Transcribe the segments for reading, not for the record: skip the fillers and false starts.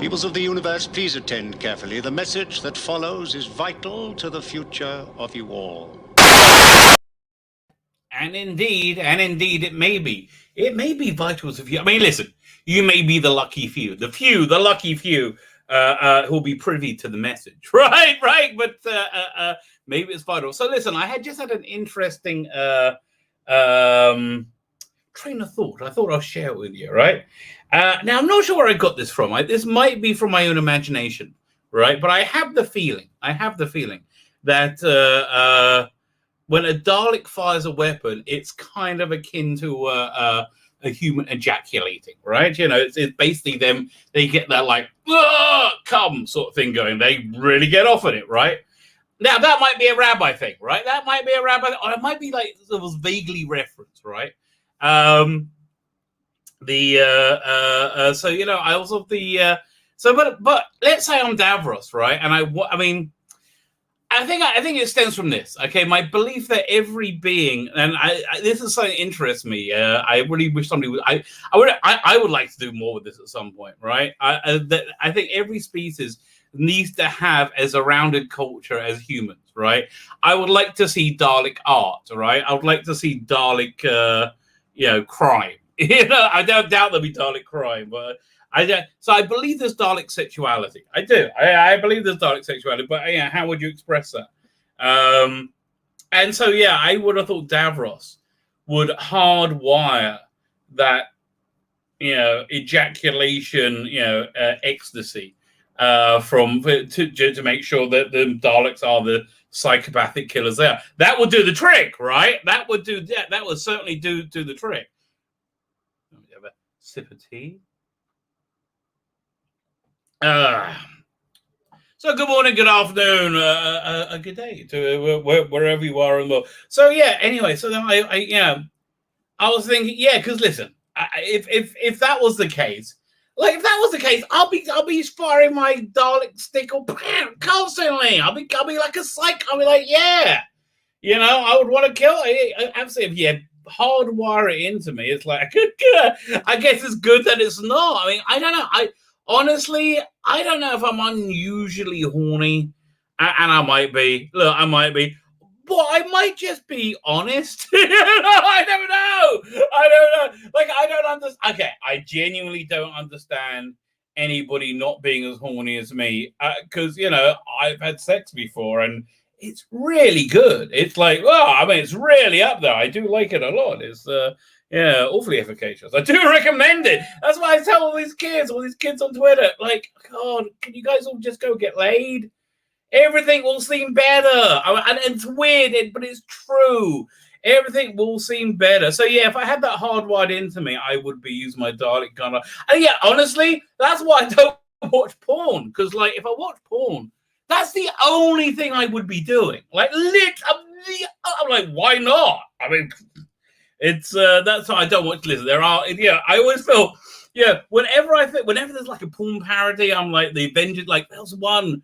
Peoples of the universe, please attend carefully. The message that follows is vital to the future of you all. And indeed, it may be. It may be vital to you. I mean, listen, you may be the lucky few. The lucky few who'll be privy to the message. Right. But maybe it's vital. So listen, I had an interesting train of thought. I thought I'll share it with you, right? Now, I'm not sure where I got this from. This might be from my own imagination, right? But I have the feeling that when a Dalek fires a weapon, it's kind of akin to a human ejaculating, right? You know, it's basically them. They get that like come sort of thing going. They really get off on it, right? Now that might be a Rabbi thing, right? That might be a Rabbi, or it might be like it was vaguely referenced, right? So you know, I also but let's say I'm Davros, right? And I mean, I think it stems from this. Okay, my belief that every being, and this is something that interests me. I really wish somebody would. I would like to do more with this at some point, right? I think every species needs to have as a rounded culture as humans, right? I would like to see Dalek art, right? I would like to see Dalek, crime. You know, I don't doubt there'll be Dalek crime, but so I believe there's Dalek sexuality. I do. I believe there's Dalek sexuality, but how would you express that? And so I would have thought Davros would hardwire that, ejaculation, ecstasy, to make sure that the Daleks are the psychopathic killers there. That would do the trick, right? That would certainly do the trick. Let me have a sip of tea. So good morning, good afternoon, a good day to wherever you are in the world. So anyway, so then I was thinking, because listen, if that was the case, I'll be firing my Dalek stickle constantly. I'll be like a psych. I'll be like, I would want to kill. Absolutely, if you hardwire it into me, it's like I guess it's good that it's not. I mean, I don't know. Honestly, I don't know if I'm unusually horny, and I might be. Look, I might be, but I might just be honest. I don't know. Like, I don't understand. Okay, I genuinely don't understand anybody not being as horny as me, because I've had sex before, and it's really good. It's like, it's really up there. I do like it a lot. It's awfully efficacious. I do recommend it. That's why I tell all these kids on Twitter, like, God, can you guys all just go get laid? Everything will seem better. And it's weird, but it's true. Everything will seem better. So if I had that hardwired into me, I would be using my Dalek gun. And honestly, that's why I don't watch porn. Because if I watch porn, that's the only thing I would be doing. Like, I'm like, why not? I mean, it's that's why I don't watch. Listen, there are I always feel whenever there's like a porn parody, I'm like the Avengers. Like there was one,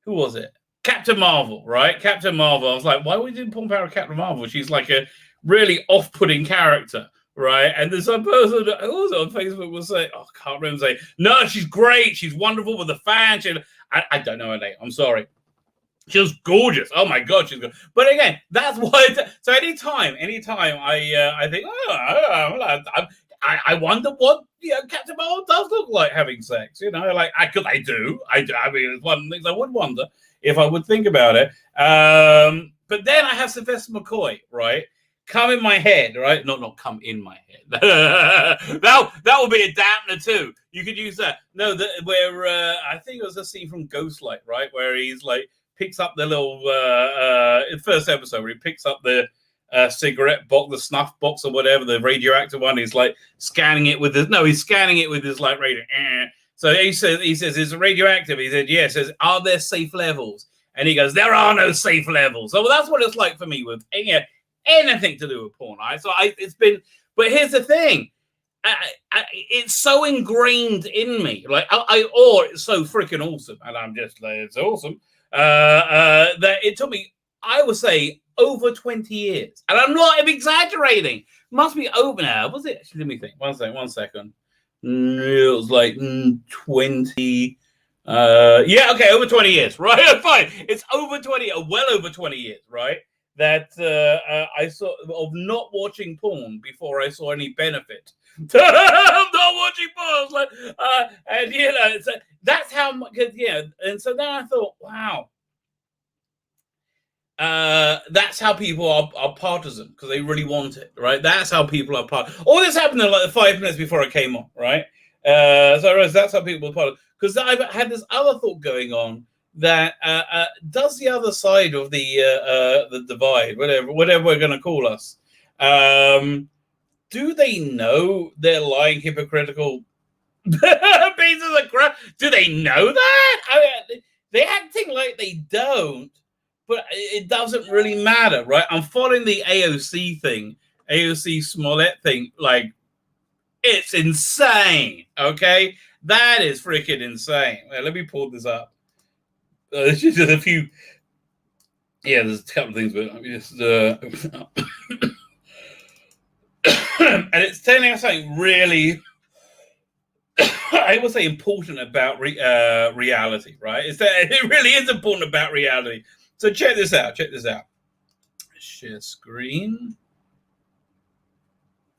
who was it? Captain Marvel, right? Captain Marvel. I was like, why are we doing porn parody Captain Marvel? She's like a really off-putting character, right? And there's some person who was on Facebook was saying, I can't remember, saying, no, she's great, she's wonderful with the fan. I don't know her name. I'm sorry. She was gorgeous. Oh my God, she's good. But again, that's why. So anytime I think, I wonder what Captain Marvel does look like having sex. I do. I mean, it's one of the things I would wonder if I would think about it. But then I have Sylvester McCoy, right? Come in my head, right? Not come in my head. that would be a dampener too. You could use that. No, where I think it was a scene from Ghostlight, right, where he's like. Picks up the little first episode where he picks up the cigarette box, the snuff box or whatever, the radioactive one. He's like scanning it with he's scanning it with his like radio. So he says, is it radioactive? He said, yes. Says, are there safe levels? And he goes, there are no safe levels. So that's what it's like for me with anything to do with porn. It's been, but here's the thing. It's so ingrained in me. Like it's so freaking awesome. And I'm just like, it's awesome. That it took me, I would say, over 20 years. And I'm not exaggerating. Must be over now. Was it? Actually, let me think. One second. It was like 20. Yeah, okay, over 20 years, right? Fine. It's over 20, well over 20 years, right? That I saw of not watching porn before I saw any benefit. I'm not watching porn. Like, and you know, so that's how much, yeah. And so then I thought, wow. That's how people are partisan because they really want it, right? That's how people are part. All this happened in like the 5 minutes before I came on, right? So I realized that's how people are part. Because I've had this other thought going on that does the other side of the divide, whatever we're going to call us, do they know they're lying, hypocritical pieces of crap? Do they know that? I mean, they're acting like they don't. But it doesn't really matter, right? I'm following the AOC thing, AOC Smollett thing. Like, it's insane, okay? That is freaking insane. Well, let me pull this up. There's just a few. Yeah, there's a couple of things, but and it's telling us something really, I would say, important about reality, right? It really is important about reality. So check this out. Share screen.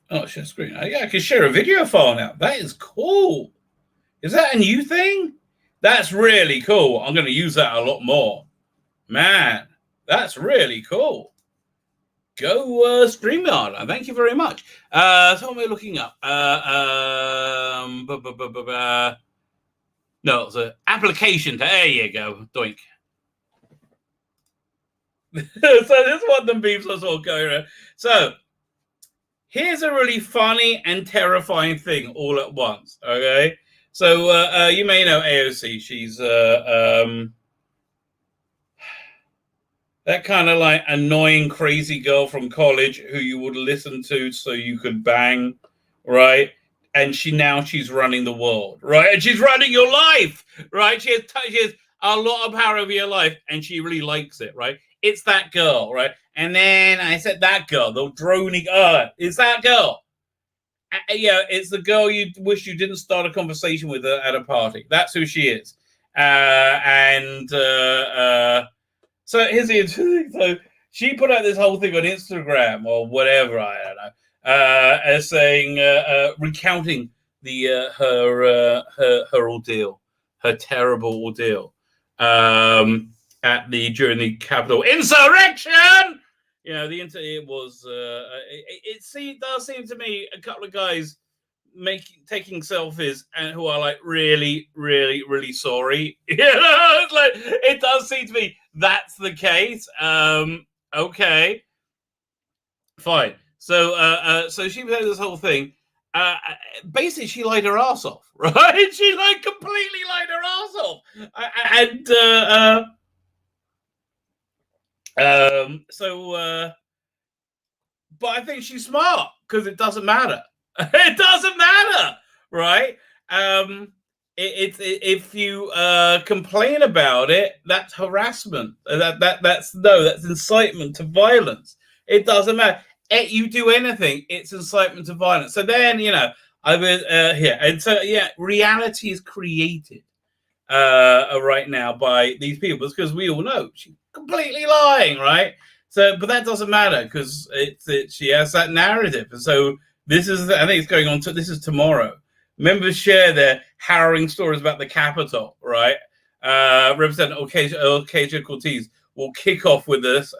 Oh, share screen. Yeah, I can share a video file now. That is cool. Is that a new thing? That's really cool. I'm going to use that a lot more. Man, that's really cool. Go StreamYard. Thank you very much. So what am I looking up? No, it's an application. There you go. Doink. So this one of them beeps us all going around. So here's a really funny and terrifying thing all at once. Okay, so you may know AOC. She's that kind of like annoying, crazy girl from college who you would listen to so you could bang, right? And she's running the world, right? And she's running your life, right? She has a lot of power over your life, and she really likes it, right? It's that girl, right? And then I said that girl, the droning, it's that girl. Yeah, it's the girl you wish you didn't start a conversation with her at a party. That's who she is. So here's the interesting thing. So she put out this whole thing on Instagram or whatever, I don't know, as saying, recounting her ordeal, her terrible ordeal. During the Capitol insurrection, you know, it was it does seem to me a couple of guys taking selfies and who are like really, really, really sorry. You know, it's like it does seem to me that's the case. Okay, fine. So she had this whole thing. Basically, she lied her ass off, right? She like completely lied her ass off, but I think she's smart because it doesn't matter. It doesn't matter, right? If you complain about it, that's harassment. That's incitement to violence. It doesn't matter. You do anything, it's incitement to violence. So then, you know, I was here, and so yeah, reality is created right now by these people because we all know she's completely lying, right? So, but that doesn't matter because she has that narrative, and so this is I think it's going on. This is tomorrow. Members share their harrowing stories about the Capitol, right? Representative Ocasio-Cortez will kick off with this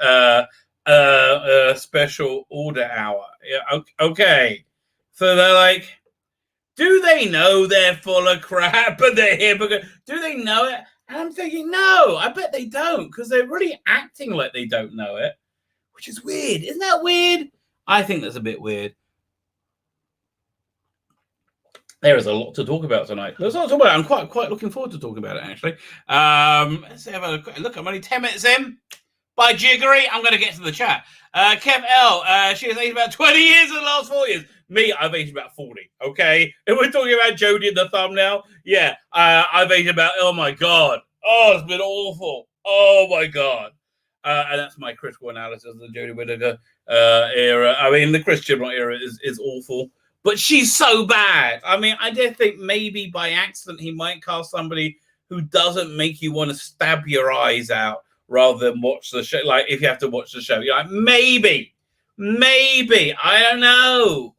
special order hour. Yeah, okay. So they're like, do they know they're full of crap and they're hypocrites? Do they know it? And I'm thinking, no, I bet they don't because they're really acting like they don't know it, which is weird. Isn't that weird? I think that's a bit weird. There is a lot to talk about tonight. There's a lot to talk about. I'm quite looking forward to talking about it, actually. Let's have a quick look. I'm only 10 minutes in. By jiggery, I'm going to get to the chat. Kev L, she has aged about 20 years in the last 4 years. Me, I've aged about 40, okay? If we're talking about Jodie in the thumbnail, yeah, I've aged about, oh my God. Oh, it's been awful. Oh my God. And that's my critical analysis of the Jodie Whittaker era. I mean, the Chris Chibnall era is awful. but she's so bad. I mean, I did think maybe by accident he might cast somebody who doesn't make you want to stab your eyes out rather than watch the show. Like, if you have to watch the show, you're like, maybe. I don't know.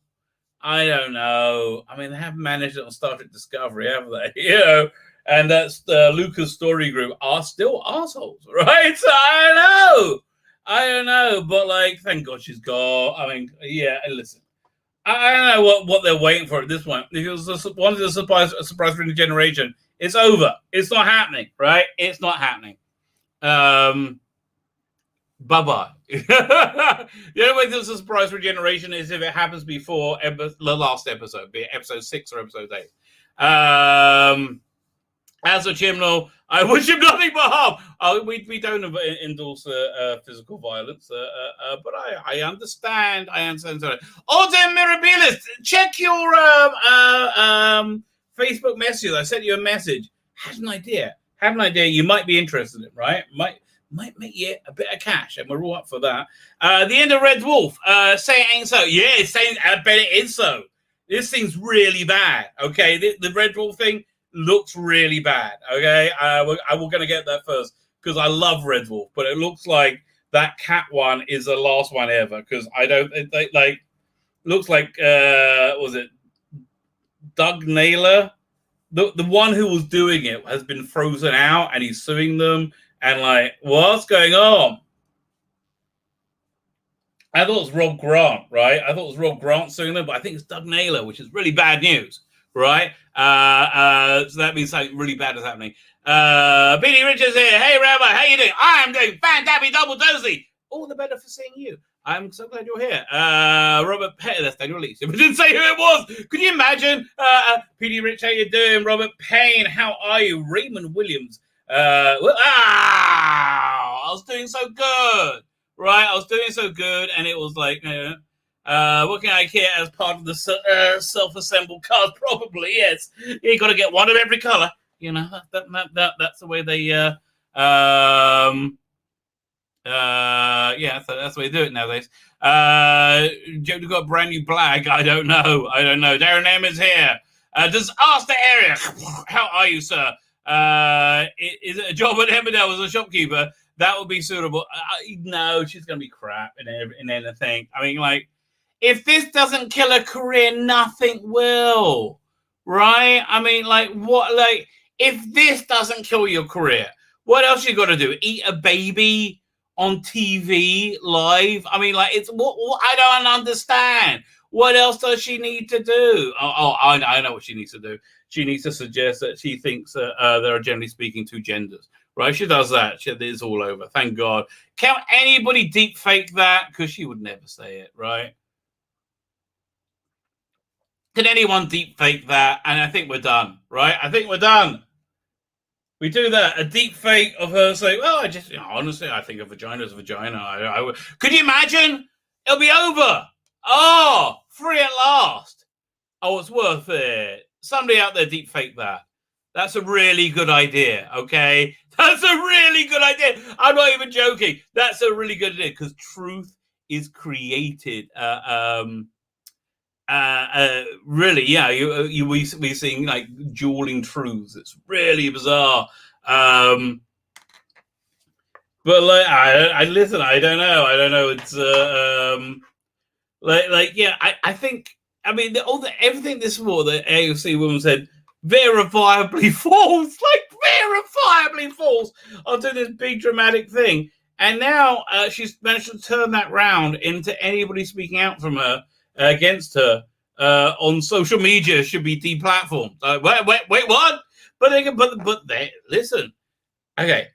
I mean, they have managed it on Star Trek Discovery, haven't they? You know, and that's the Lucas Story Group are still assholes, right? So I don't know, but like, thank God she's gone. I mean, yeah, listen, I don't know what they're waiting for at this point. If it was one of the surprise for the generation, it's over. It's not happening, right? It's not happening. Bye-bye. The only way there's a surprise for a generation is if it happens before the last episode, be it episode 6 or episode 8. As a Chimnall, I wish him nothing but harm. We don't endorse physical violence, but I understand. Sorry. Alden Mirabilis, check your Facebook message. I sent you a message. Had an idea. You might be interested in it, right? Might make you a bit of cash, and we're all up for that. The end of Red Dwarf. Say it ain't so. Yeah, I bet it is so. This thing's really bad. Okay, the Red Dwarf thing looks really bad. Okay, we're going to get that first because I love Red Dwarf, but it looks like that cat one is the last one ever because I don't like. Looks like was it Doug Naylor? The one who was doing it has been frozen out, and he's suing them. And like, what's going on? I thought it was Rob Grant, right? I thought it was Rob Grant suing them, but I think it's Doug Naylor, which is really bad news, right? So that means something really bad is happening. Beanie Richards here. Hey, Rabbi, how you doing? I am doing fantastic, double dozy. All the better for seeing you. I'm so glad you're here. Robert Patel, that's Daniel Leach. But didn't say who it was. Could you imagine? PD Rich, how you doing? Robert Payne, how are you? Raymond Williams. I was doing so good, right? I was doing so good, and it was like, what can I care as part of the self-assembled cars? Probably, yes. You got to get one of every color. You know, that's the way they, yeah, so that's the way they do it nowadays. Jodie got a brand new blag. I don't know. Darren M is here. Just ask the area. How are you, sir? Is it a job at Emmerdale as a shopkeeper? That would be suitable. No, she's going to be crap in anything. I mean, like, if this doesn't kill her career, nothing will, right? I mean, like, what? Like, if this doesn't kill your career, what else you got to do? Eat a baby on TV live? I mean, like, it's what I don't understand. What else does she need to do? I know what she needs to do. She needs to suggest that she thinks there are, generally speaking, 2 genders, right? She does that. It's all over. Thank God. Can anybody deep fake that? Because she would never say it, right? Can anyone deep fake that? And I think we're done, right? I think we're done. We do that. A deep fake of her saying, well, honestly, I think a vagina is a vagina. Could you imagine? It'll be over. Oh, free at last. Oh, it's worth it. Somebody out there deep fake that. That's a really good idea, okay? That's a really good idea. I'm not even joking. That's a really good idea because truth is created. Really, yeah. We're seeing like dueling truths. It's really bizarre. But like, I listen. I don't know. It's yeah. I think. I mean, everything this war, the AOC woman said, verifiably false, onto this big dramatic thing. And now she's managed to turn that round into anybody speaking out from her against her on social media should be deplatformed. Wait, what? But listen, okay.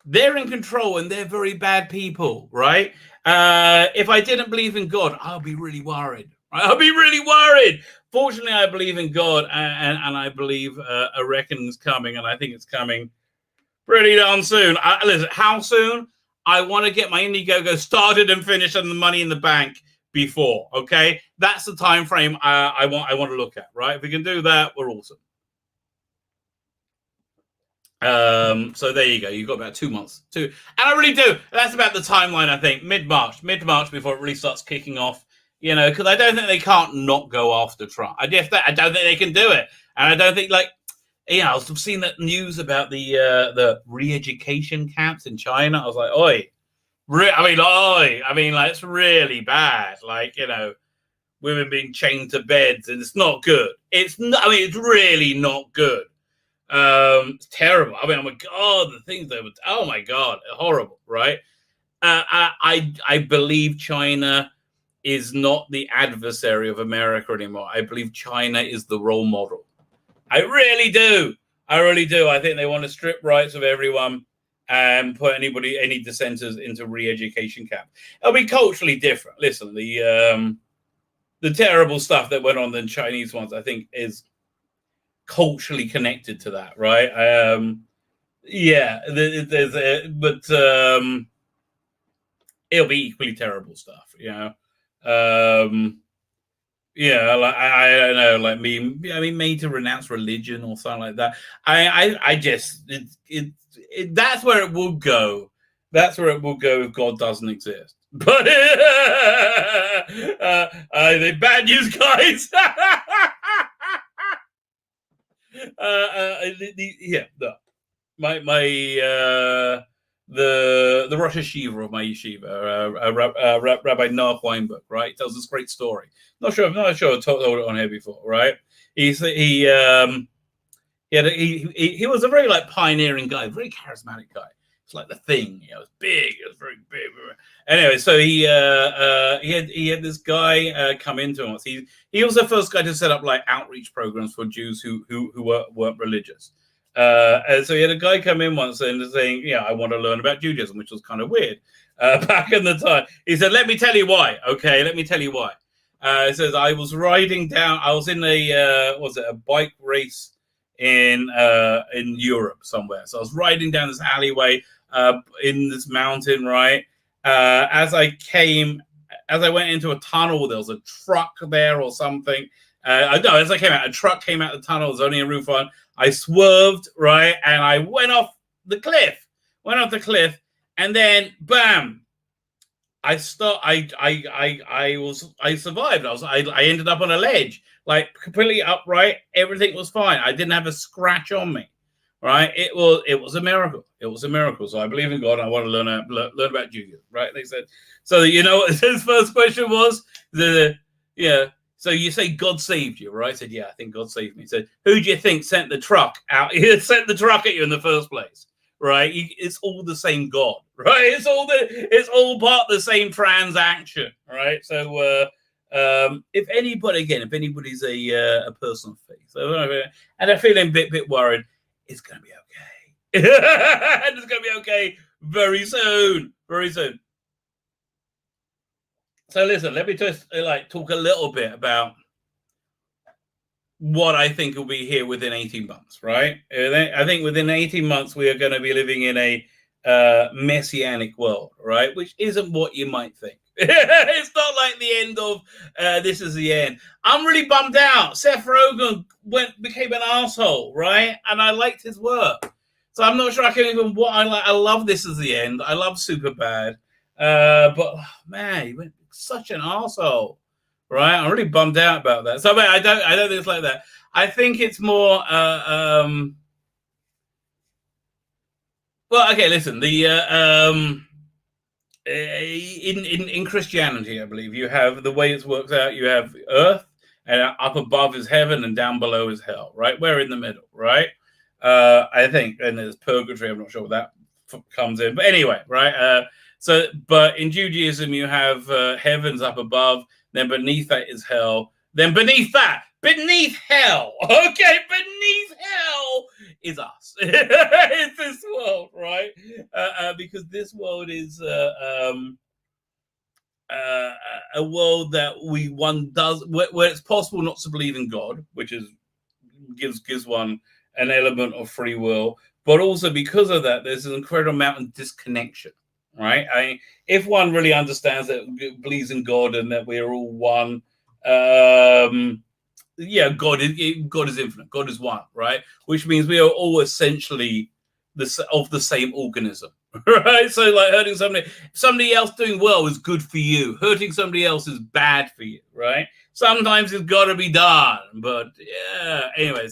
They're in control and they're very bad people, right? If I didn't believe in God, I'll be really worried. I'll be really worried. Fortunately, I believe in God, and I believe a reckoning's coming, and I think it's coming pretty darn soon. Listen, how soon? I want to get my Indiegogo started and finished and the money in the bank before, okay? That's the time frame I want to look at, right? If we can do that, we're awesome. So there you go. You've got about 2 months. And I really do. That's about the timeline, I think. Mid-March before it really starts kicking off. because I don't think they can't not go after Trump. I don't think they can do it, and I don't think I've seen that news about the re-education camps in China. I was like, oi, it's really bad. Women being chained to beds, and it's not good. It's really not good. It's terrible. Oh my God, the things that oh my God, horrible, right? I believe China is not the adversary of America anymore. I believe China is the role model. I really do. I think they want to strip rights of everyone and put any dissenters into re-education camp. It'll be culturally different. Listen, the terrible stuff that went on in the Chinese ones, I think, is culturally connected to that, right? It'll be equally terrible stuff, I don't know, made to renounce religion or something like that. I just that's where it will go. That's where it will go if God doesn't exist. But the bad news, guys. The Rosh Hashiva of my yeshiva, Rabbi Noah Weinberg, right, tells this great story. I'm not sure I told it on here before, right? He was a very pioneering guy, very charismatic guy. It's like the thing, it was big, it was very big. Anyway, so he had this guy come into him. He was the first guy to set up outreach programs for Jews who weren't religious. And so he had a guy come in once and saying, I want to learn about Judaism, which was kind of weird back in the time. He said, let me tell you why. Okay, let me tell you why. He says, I was in a bike race in Europe somewhere. So I was riding down this alleyway in this mountain, right? As I went into a tunnel, there was a truck there or something. As I came out, a truck came out of the tunnel. There's only a roof on. I swerved, right, and I went off the cliff. And then, bam! I survived. I ended up on a ledge, completely upright. Everything was fine. I didn't have a scratch on me, right? It was a miracle. It was a miracle. So I believe in God. And I want to learn about Judaism, right? They said. So what his first question was? So you say God saved you, right? I said, yeah, I think God saved me. He said, who do you think sent the truck out? He sent the truck at you in the first place, right? It's all the same God, right? It's all part of the same transaction, right? So if anybody's a person of faith, and they're feeling a bit worried, it's going to be okay. It's going to be okay very soon. So listen, let me just talk a little bit about what I think will be here within 18 months, right? I think within 18 months, we are going to be living in a messianic world, right? Which isn't what you might think. It's not like the end of this is the end. I'm really bummed out. Seth Rogen became an asshole, right? And I liked his work. So I'm not sure I can even I love This Is the End. I love Superbad. But man, he went such an asshole, right? I'm really bummed out about that. So I don't think it's like that. I think it's more well, okay, listen, in Christianity, I believe you have the way it works out, you have earth, and up above is heaven and down below is hell, right? We're in the middle, right? I think, and there's purgatory, I'm not sure what that comes in, but anyway, right? But in Judaism, you have heavens up above, then beneath that is hell, then beneath hell, okay, beneath hell is us. It's this world, right? Because this world is a world that one does, where it's possible not to believe in God, which gives one an element of free will, but also because of that, there's an incredible amount of disconnection. Right? If one really understands that, believes in God and that we're all one, God is infinite. God is one, right? Which means we are all essentially of the same organism, right? So like hurting somebody else doing well is good for you. Hurting somebody else is bad for you, right? Sometimes it's got to be done, but yeah. Anyway,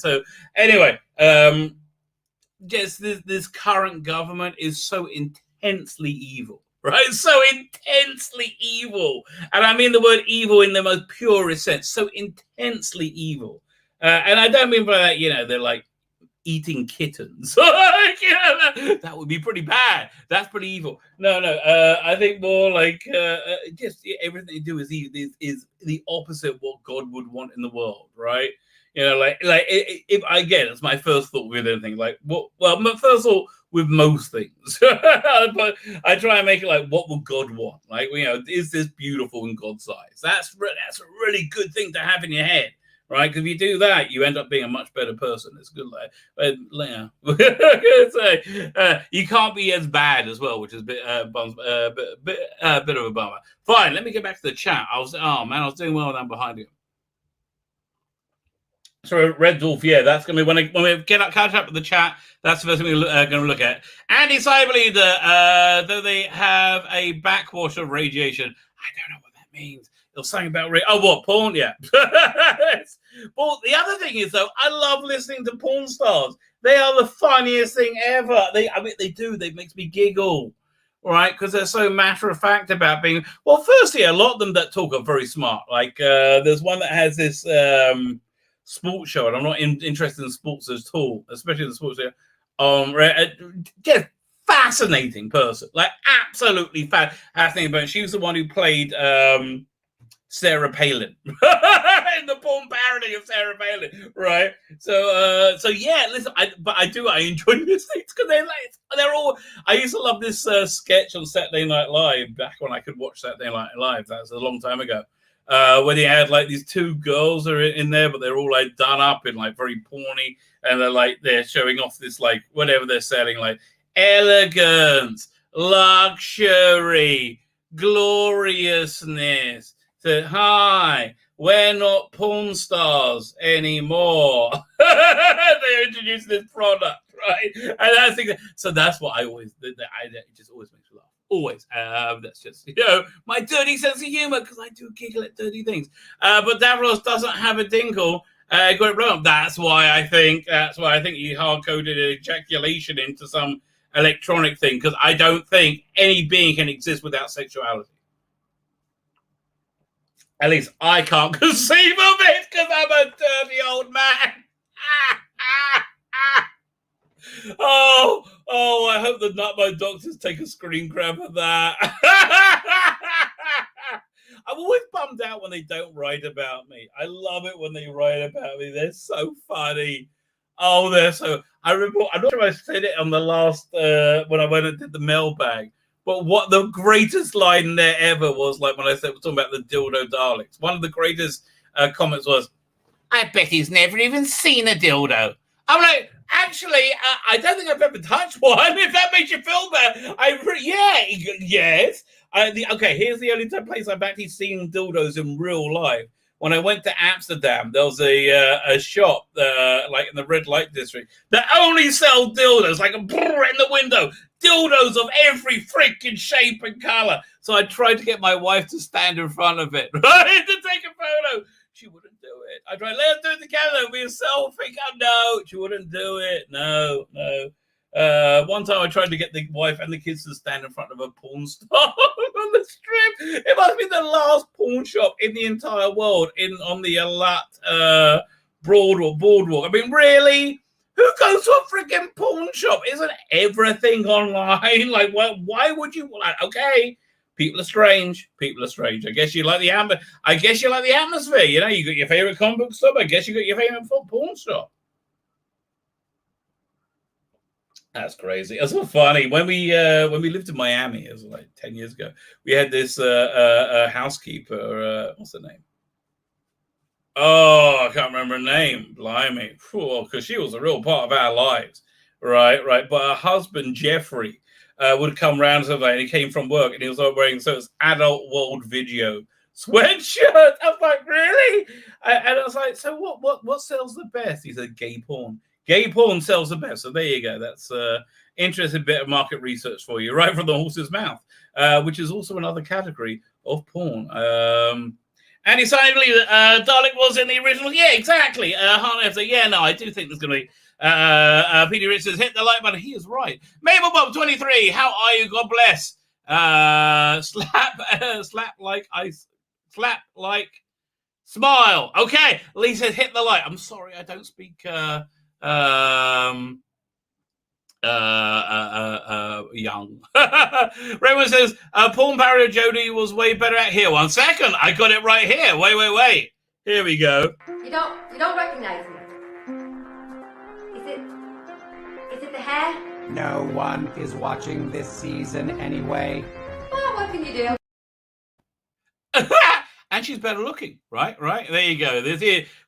just this current government is so intensely evil, right? So intensely evil, and I mean the word evil in the most purest sense. So intensely evil, and I don't mean by that, they're like eating kittens. That would be pretty bad. That's pretty evil. No. I think more like just everything they do is the opposite of what God would want in the world, right? If again, it's my first thought with anything. Like, my first thought with most things, but I try and make it like, what would God want? Like, is this beautiful in God's eyes? That's a really good thing to have in your head. Right, because if you do that, you end up being a much better person. It's good, you can't be as bad as well, which is a bit of a bummer. Fine, let me get back to the chat. I was doing well down behind you. So Red Dwarf, yeah, that's gonna be when we catch up with the chat. That's the first thing we're going to look at. Andy Cyberleader, though they have a backwash of radiation, I don't know what that means. Or something about what porn? Yeah. Well, the other thing is though, I love listening to porn stars. They are the funniest thing ever. They makes me giggle, right? Because they're so matter of fact about being. Well, firstly, a lot of them that talk are very smart. Like there's one that has this sports show, and I'm not interested in sports at all, especially the sports show. Just fascinating person, like absolutely fascinating. But she was the one who played. Sarah Palin in the porn parody of Sarah Palin, right? So yeah, listen, I enjoy listening because they're all. I used to love this sketch on Saturday Night Live back when I could watch Saturday Night Live. That was a long time ago. Where they had like these two girls are in there, but they're all like done up in like very porny, and they're showing off this like whatever they're selling, like elegance, luxury, gloriousness. Said, hi, we're not porn stars anymore. They introduced this product, right? And so that's what I always, it just always makes me laugh. Always. That's just, my dirty sense of humor, because I do giggle at dirty things. But Davros doesn't have a dinkle. Got it wrong. That's why I think he hard-coded ejaculation into some electronic thing, because I don't think any being can exist without sexuality. At least I can't conceive of it because I'm a dirty old man. Oh, I hope the Nutmo doctors take a screen grab of that. I'm always bummed out when they don't write about me. I love it when they write about me. They're so funny. Oh, they're so... I remember, I'm not sure if I said it on the last... when I went and did the mailbag. But what the greatest line there ever was, like when I said we're talking about the dildo Daleks. One of the greatest comments was, "I bet he's never even seen a dildo." I'm like, actually, I don't think I've ever touched one. If that makes you feel better, yes. Okay, here's the only place I've actually seen dildos in real life. When I went to Amsterdam, there was a shop like in the red light district that only sell dildos, like in the window. Dildos of every freaking shape and color. So I tried to get my wife to stand in front of it, right, to take a photo. She wouldn't do it. I tried, let's do it together, it'll be a selfie. No, she wouldn't do it. No. One time I tried to get the wife and the kids to stand in front of a porn star on the strip. It must be the last porn shop in the entire world on the Alat boardwalk. I mean, really? Who goes to a freaking porn shop? Isn't everything online? Like, why would you? Like, okay, people are strange. I guess you like the atmosphere. You got your favorite comic book shop. I guess you got your favorite porn shop. That's crazy. It's so funny. When we lived in Miami, it was like 10 years ago. We had this housekeeper. What's her name? Oh, I can't remember her name. Blimey. Because she was a real part of our lives. Right. But her husband, Jeffrey, would come round something, and he came from work, and he was wearing it's Adult World Video sweatshirt. I was like, really? And I was like, so what sells the best? He said, gay porn. Gay porn sells the best. So there you go. That's interesting bit of market research for you, right from the horse's mouth, which is also another category of porn. And he signed Dalek was in the original. Yeah, exactly. Harness, yeah, no, I do think there's going to be. Peter Richards, hit the like button. He is right. Mabel Bob 23, how are you? God bless. Slap like ice. Slap like smile. Okay, Lisa, hit the like. I'm sorry, I don't speak young. Raymond says, porn parody of Jodie was way better at here. 1 second, I got it right here. Wait. Here we go. You don't recognize me. Is it the hair? No one is watching this season anyway. Well, what can you do? And she's better looking, right? There you go.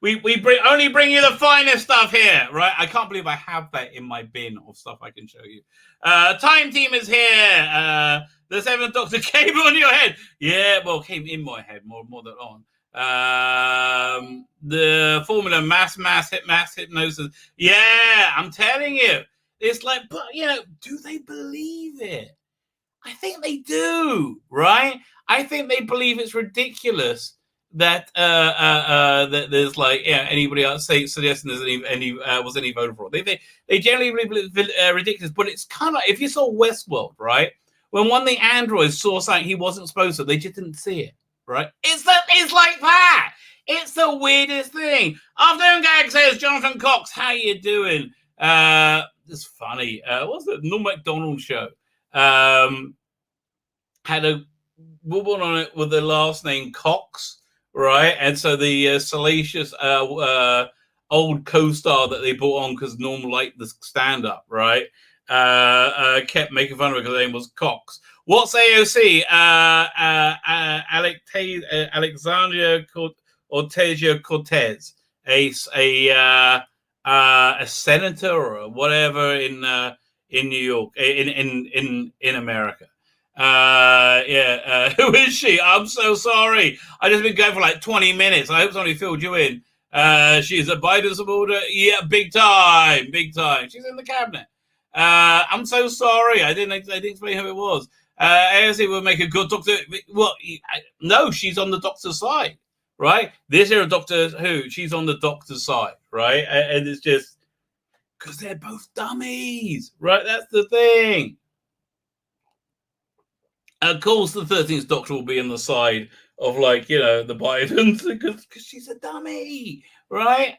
We only bring you the finest stuff here, right? I can't believe I have that in my bin of stuff I can show you. Time Team is here. The Seventh Doctor came on your head. Yeah, well, came in my head more than on. The formula mass, hypnosis. Yeah, I'm telling you. It's like, but, do they believe it? I think they do, right? I think they believe it's ridiculous that that there's anybody else suggesting there's any was any voter fraud. They generally believe it's ridiculous, but it's kind of, if you saw Westworld, right? When one of the androids saw something he wasn't supposed to, they just didn't see it, right? It's like that. It's the weirdest thing. Afternoon Gag says, Jonathan Cox, how you doing? It's funny. What's the Norm MacDonald show? Had a woman on it with the last name Cox, right? And so the salacious old co-star that they brought on because Norm liked the stand-up, right? Kept making fun of it because her name was Cox. What's AOC? Alexandria Ocasio-Cortez, a senator or whatever in New York, in America. Who is she? I'm so sorry. I just been going for like 20 minutes. I hope somebody filled you in. She's a Biden supporter. Yeah, big time. She's in the cabinet. I'm so sorry. I didn't explain who it was. AOC will make a good doctor. Well, no, she's on the doctor's side, right? This here, Doctor Who. She's on the doctor's side, right? And it's just because they're both dummies, right? That's the thing. Of course, the 13th Doctor will be on the side of, the Bidens because she's a dummy, right?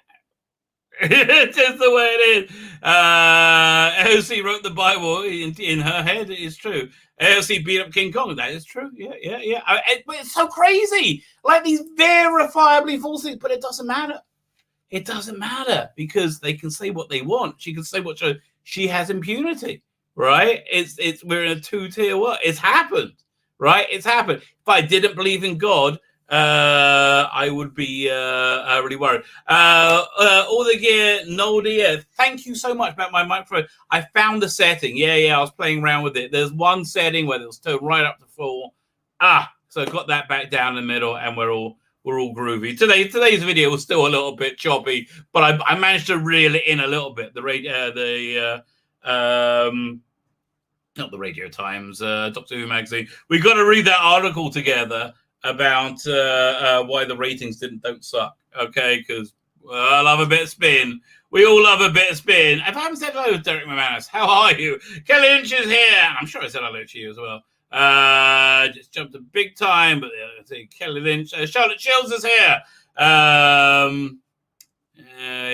It's just the way it is. AOC wrote the Bible in her head. It is true. AOC beat up King Kong. That is true. Yeah. But it's so crazy. Like these verifiably false things, but it doesn't matter. It doesn't matter because they can say what they want. She can say what she has impunity. Right? We're in a two-tier world. It's happened, right? It's happened. If I didn't believe in God, I would be really worried. All the gear, Noldia, thank you so much about my microphone. I found the setting. Yeah, I was playing around with it. There's one setting where it was turned right up to full. So I got that back down in the middle, and we're all groovy. Today's video was still a little bit choppy, but I managed to reel it in a little bit. Not the Radio Times, Doctor Who magazine. We got to read that article together about why the ratings don't suck. Okay, because I love a bit of spin. We all love a bit of spin. If I haven't said hello, Derek McManus, how are you? Kelly Lynch is here. I'm sure I said hello to you as well. Just jumped a big time, but Kelly Lynch, Charlotte Shields is here. There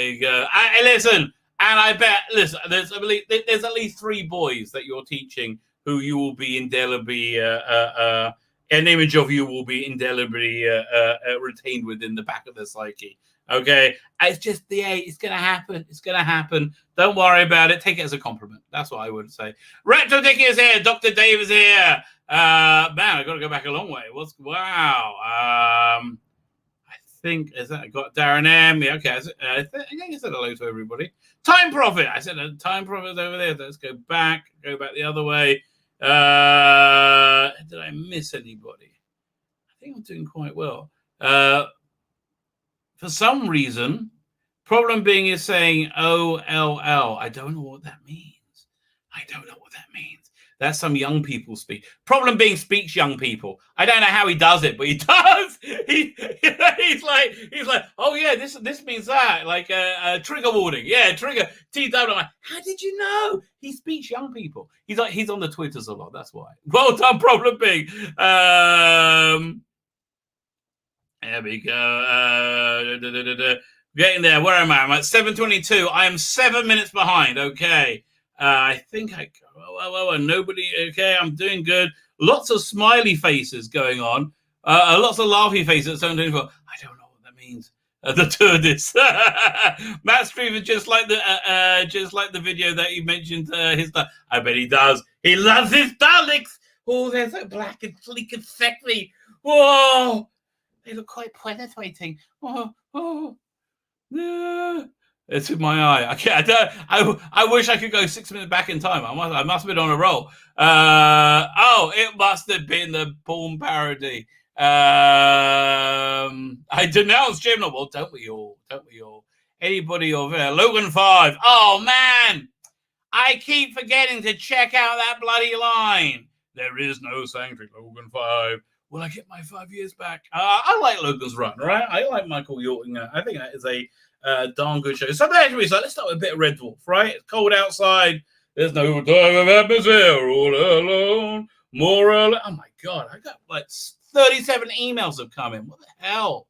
you go. Listen. And I bet, listen, there's at least 3 boys that you're teaching who you will be indelibly, an image of you will be indelibly retained within the back of their psyche. Okay? It's just, it's going to happen. It's going to happen. Don't worry about it. Take it as a compliment. That's what I would say. Retro Dicky is here. Dr. Dave is here. Man, I've got to go back a long way. Wow. I think, I got Darren M. Yeah, okay. I think I said hello to everybody. Time Prophet. I said Time Prophet over there. Let's go back the other way. Did I miss anybody? I think I'm doing quite well. For some reason, problem being is saying OLL. I don't know what that means. I don't know what that means. That's some young people speak. Problem being, speaks young people. I don't know how he does it, but he does. He's like, oh yeah, this means that. Like trigger warning. Yeah, trigger. TW. I'm like, how did you know? He speaks young people. He's on the Twitters a lot. That's why. Well done, Problem being. There we go. Getting there. Where am I? I'm at 7:22. I am 7 minutes behind. Okay. I think I go. Nobody. Okay, I'm doing good. Lots of smiley faces going on. Lots of laughy faces at 7:24. I don't know what that means. The two of this. Matt Stream is just like the video that you mentioned. His. I bet he does. He loves his Daleks. Oh, they're so black and sleek and sexy. Whoa, they look quite penetrating. Oh. Yeah. It's in my eye. I wish I could go 6 minutes back in time. I must have been on a roll. It must have been the porn parody. I denounced Jim. Well, don't we all? Anybody over there? Logan 5. Oh man, I keep forgetting to check out that bloody line. There is no sanctuary. Logan 5. Will I get my 5 years back? I like Logan's run, right? I like Michael Yorton. I think that is a darn good show. So let's start with a bit of Red Dwarf, right? It's cold outside. There's no time of atmosphere. All alone. More alone. Oh my God. I got like 37 emails have come in. What the hell?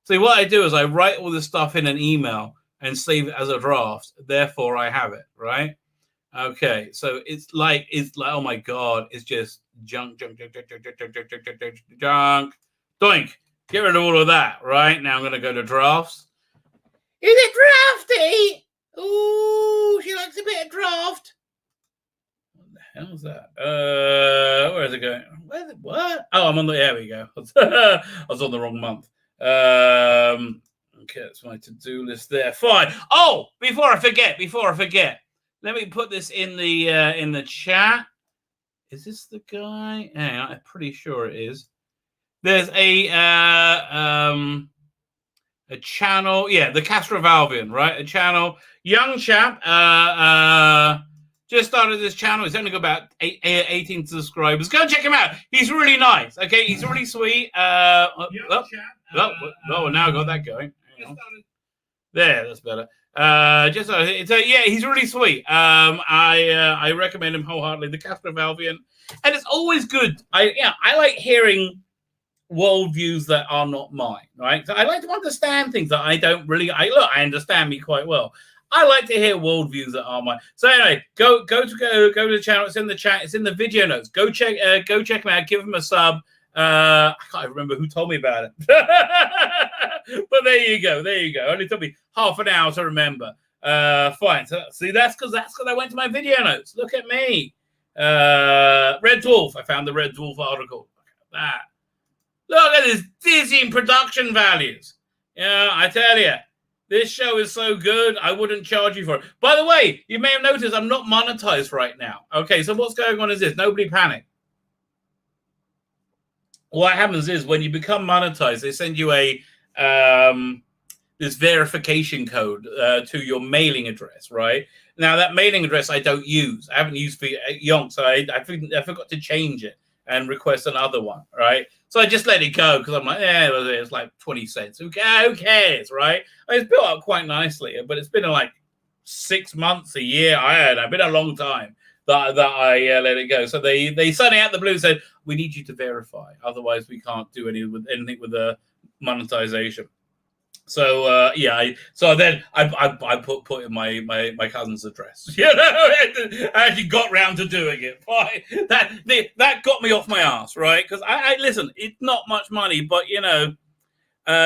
See, what I do is I write all this stuff in an email and save it as a draft. Therefore, I have it, right? Okay. So it's like, oh my God. It's just junk. Doink. Get rid of all of that, right? Now I'm going to go to drafts. Is it drafty? Ooh, she likes a bit of draft. What the hell is that? Where is it going? What? Oh, I'm on the. There we go. I was on the wrong month. Okay, that's my to-do list there. Fine. Oh, before I forget, let me put this in the chat. Is this the guy? Hang on, I'm pretty sure it is. There's a channel, the Castrovalvian, right? A channel, young chap, just started this channel. He's only got about 18 subscribers. Go and check him out. He's really nice. Okay, he's really sweet. Now I got that going. There, that's better. He's really sweet. I recommend him wholeheartedly. The Castrovalvian, and it's always good. I like hearing worldviews that are not mine, right? So I like to understand things that I don't really. I understand me quite well. I like to hear worldviews that are mine. So anyway, go to the channel. It's in the chat. It's in the video notes. Go check him out. Give him a sub. I can't remember who told me about it, but there you go. Only took me half an hour to remember. Fine. So see, that's because I went to my video notes. Look at me. Red Dwarf. I found the Red Dwarf article. Look at that. Look at this dizzying production values. Yeah, I tell you, this show is so good, I wouldn't charge you for it. By the way, you may have noticed I'm not monetized right now. Okay, so what's going on is this. Nobody panic. What happens is when you become monetized, they send you a this verification code to your mailing address, right? Now, that mailing address I don't use. I haven't used for yonks, so I forgot to change it and request another one, right? So I just let it go because I'm like, it's like 20 cents. Who cares, right? It's built up quite nicely, but it's been like 6 months, a year. I've been a long time that I let it go. So they suddenly out the blue said, we need you to verify. Otherwise, we can't do anything with the monetization. So so then I put in my cousin's address. You know, I actually got round to doing it. Fine. That got me off my ass, right? Because I listen, it's not much money, but you know,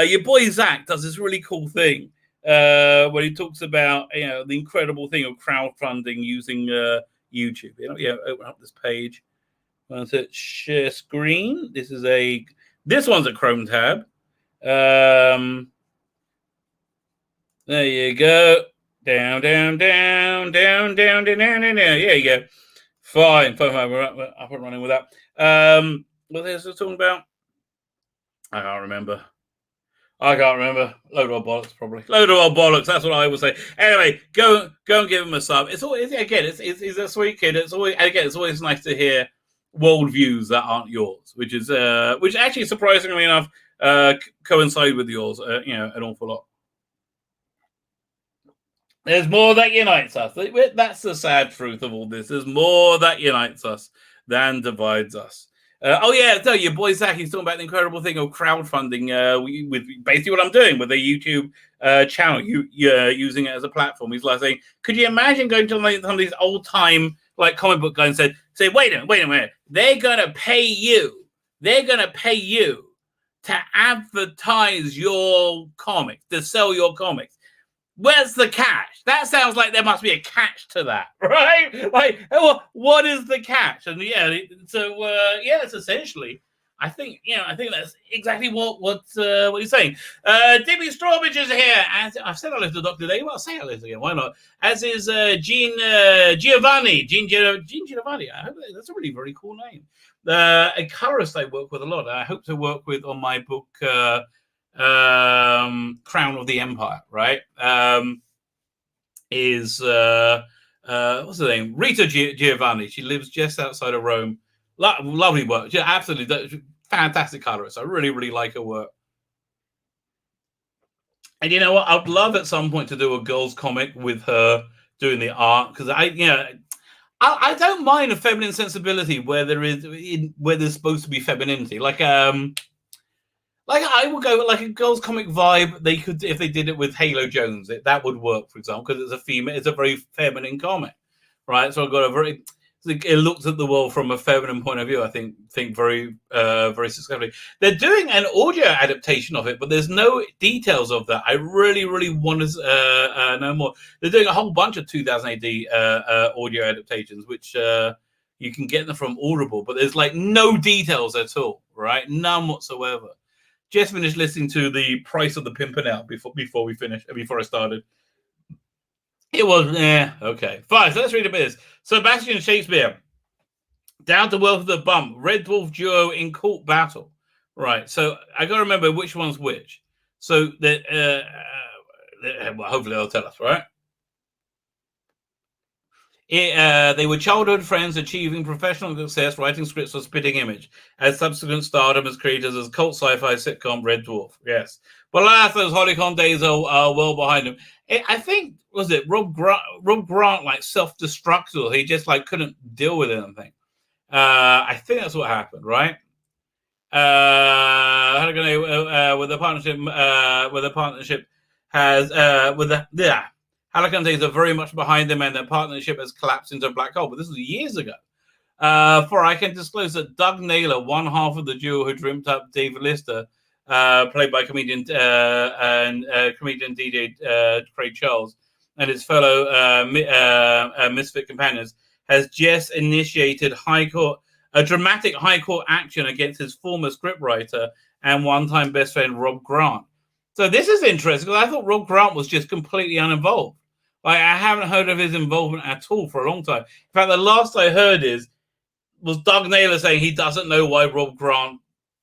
your boy Zach does this really cool thing where he talks about the incredible thing of crowdfunding using YouTube. Open up this page. Once it share screen. This one's a Chrome tab. There you go. Down. There you go. Fine. We're up and running with that. What is it talking about? I can't remember. I can't remember. Load of old bollocks, probably. Load of old bollocks. That's what I would say. Anyway, go and give him a sub. It's always again. He's a sweet kid. It's always nice to hear worldviews that aren't yours, which actually surprisingly enough coincide with yours. An awful lot. There's more that unites us. That's the sad truth of all this. There's more that unites us than divides us. So your boy Zach, he's talking about the incredible thing of crowdfunding with basically what I'm doing with a YouTube channel, using it as a platform. He's like saying, could you imagine going to some of these old time like comic book guys and say, wait a minute, they're gonna pay you to advertise your comics, to sell your comics. Where's the catch? That sounds like there must be a catch to that, right? Like, what is the catch? And that's essentially. I think that's exactly what he's saying. Dibby Strawbridge is here. As I've said hello to Dr. Dave. I'll say hello again. Why not? As is Gene Giovanni. Gene Giovanni. I hope that's a really very cool name. A colorist I work with a lot. I hope to work with on my book. Crown of the Empire, right? What's her name? Rita Giovanni. She lives just outside of Rome. Lovely work. Yeah, absolutely fantastic colorist. I really, really like her work. And you know what? I'd love at some point to do a girls' comic with her doing the art, because I don't mind a feminine sensibility where there's supposed to be femininity. Like I would go like a girls' comic vibe. They could, if they did it with Halo Jones, that would work, for example, because it's a very feminine comic, right? So I've got it looks at the world from a feminine point of view. I think very very successfully. They're doing an audio adaptation of it, but there's no details of that. I really, really want to know more. They're doing a whole bunch of 2000 AD audio adaptations, which you can get them from Audible, but there's like no details at all, right? None whatsoever. Just finished listening to the Price of the Pimpernel before I started. It was okay. Fine. So let's read a bit of this. Sebastian Shakespeare, down to Wealth of the Bump, Red Dwarf duo in court battle. Right. So I got to remember which one's which. So that hopefully they'll tell us, right? They were childhood friends achieving professional success writing scripts for Spitting Image, as subsequent stardom as creators as cult sci-fi sitcom Red Dwarf. Yes. But alas, those Hollycon days are well behind him. I think, was it Rob Grant like self-destructed, or he just like couldn't deal with anything. I think that's what happened, right? With the partnership has Halligan days are very much behind them, and their partnership has collapsed into a black hole. But this was years ago. For I can disclose that Doug Naylor, one half of the duo who dreamt up David Lister, played by comedian DJ Craig Charles, and his fellow misfit companions, has just initiated a dramatic high court action against his former scriptwriter and one-time best friend Rob Grant. So this is interesting, because I thought Rob Grant was just completely uninvolved. Like, I haven't heard of his involvement at all for a long time. In fact, the last I heard was Doug Naylor saying he doesn't know why Rob Grant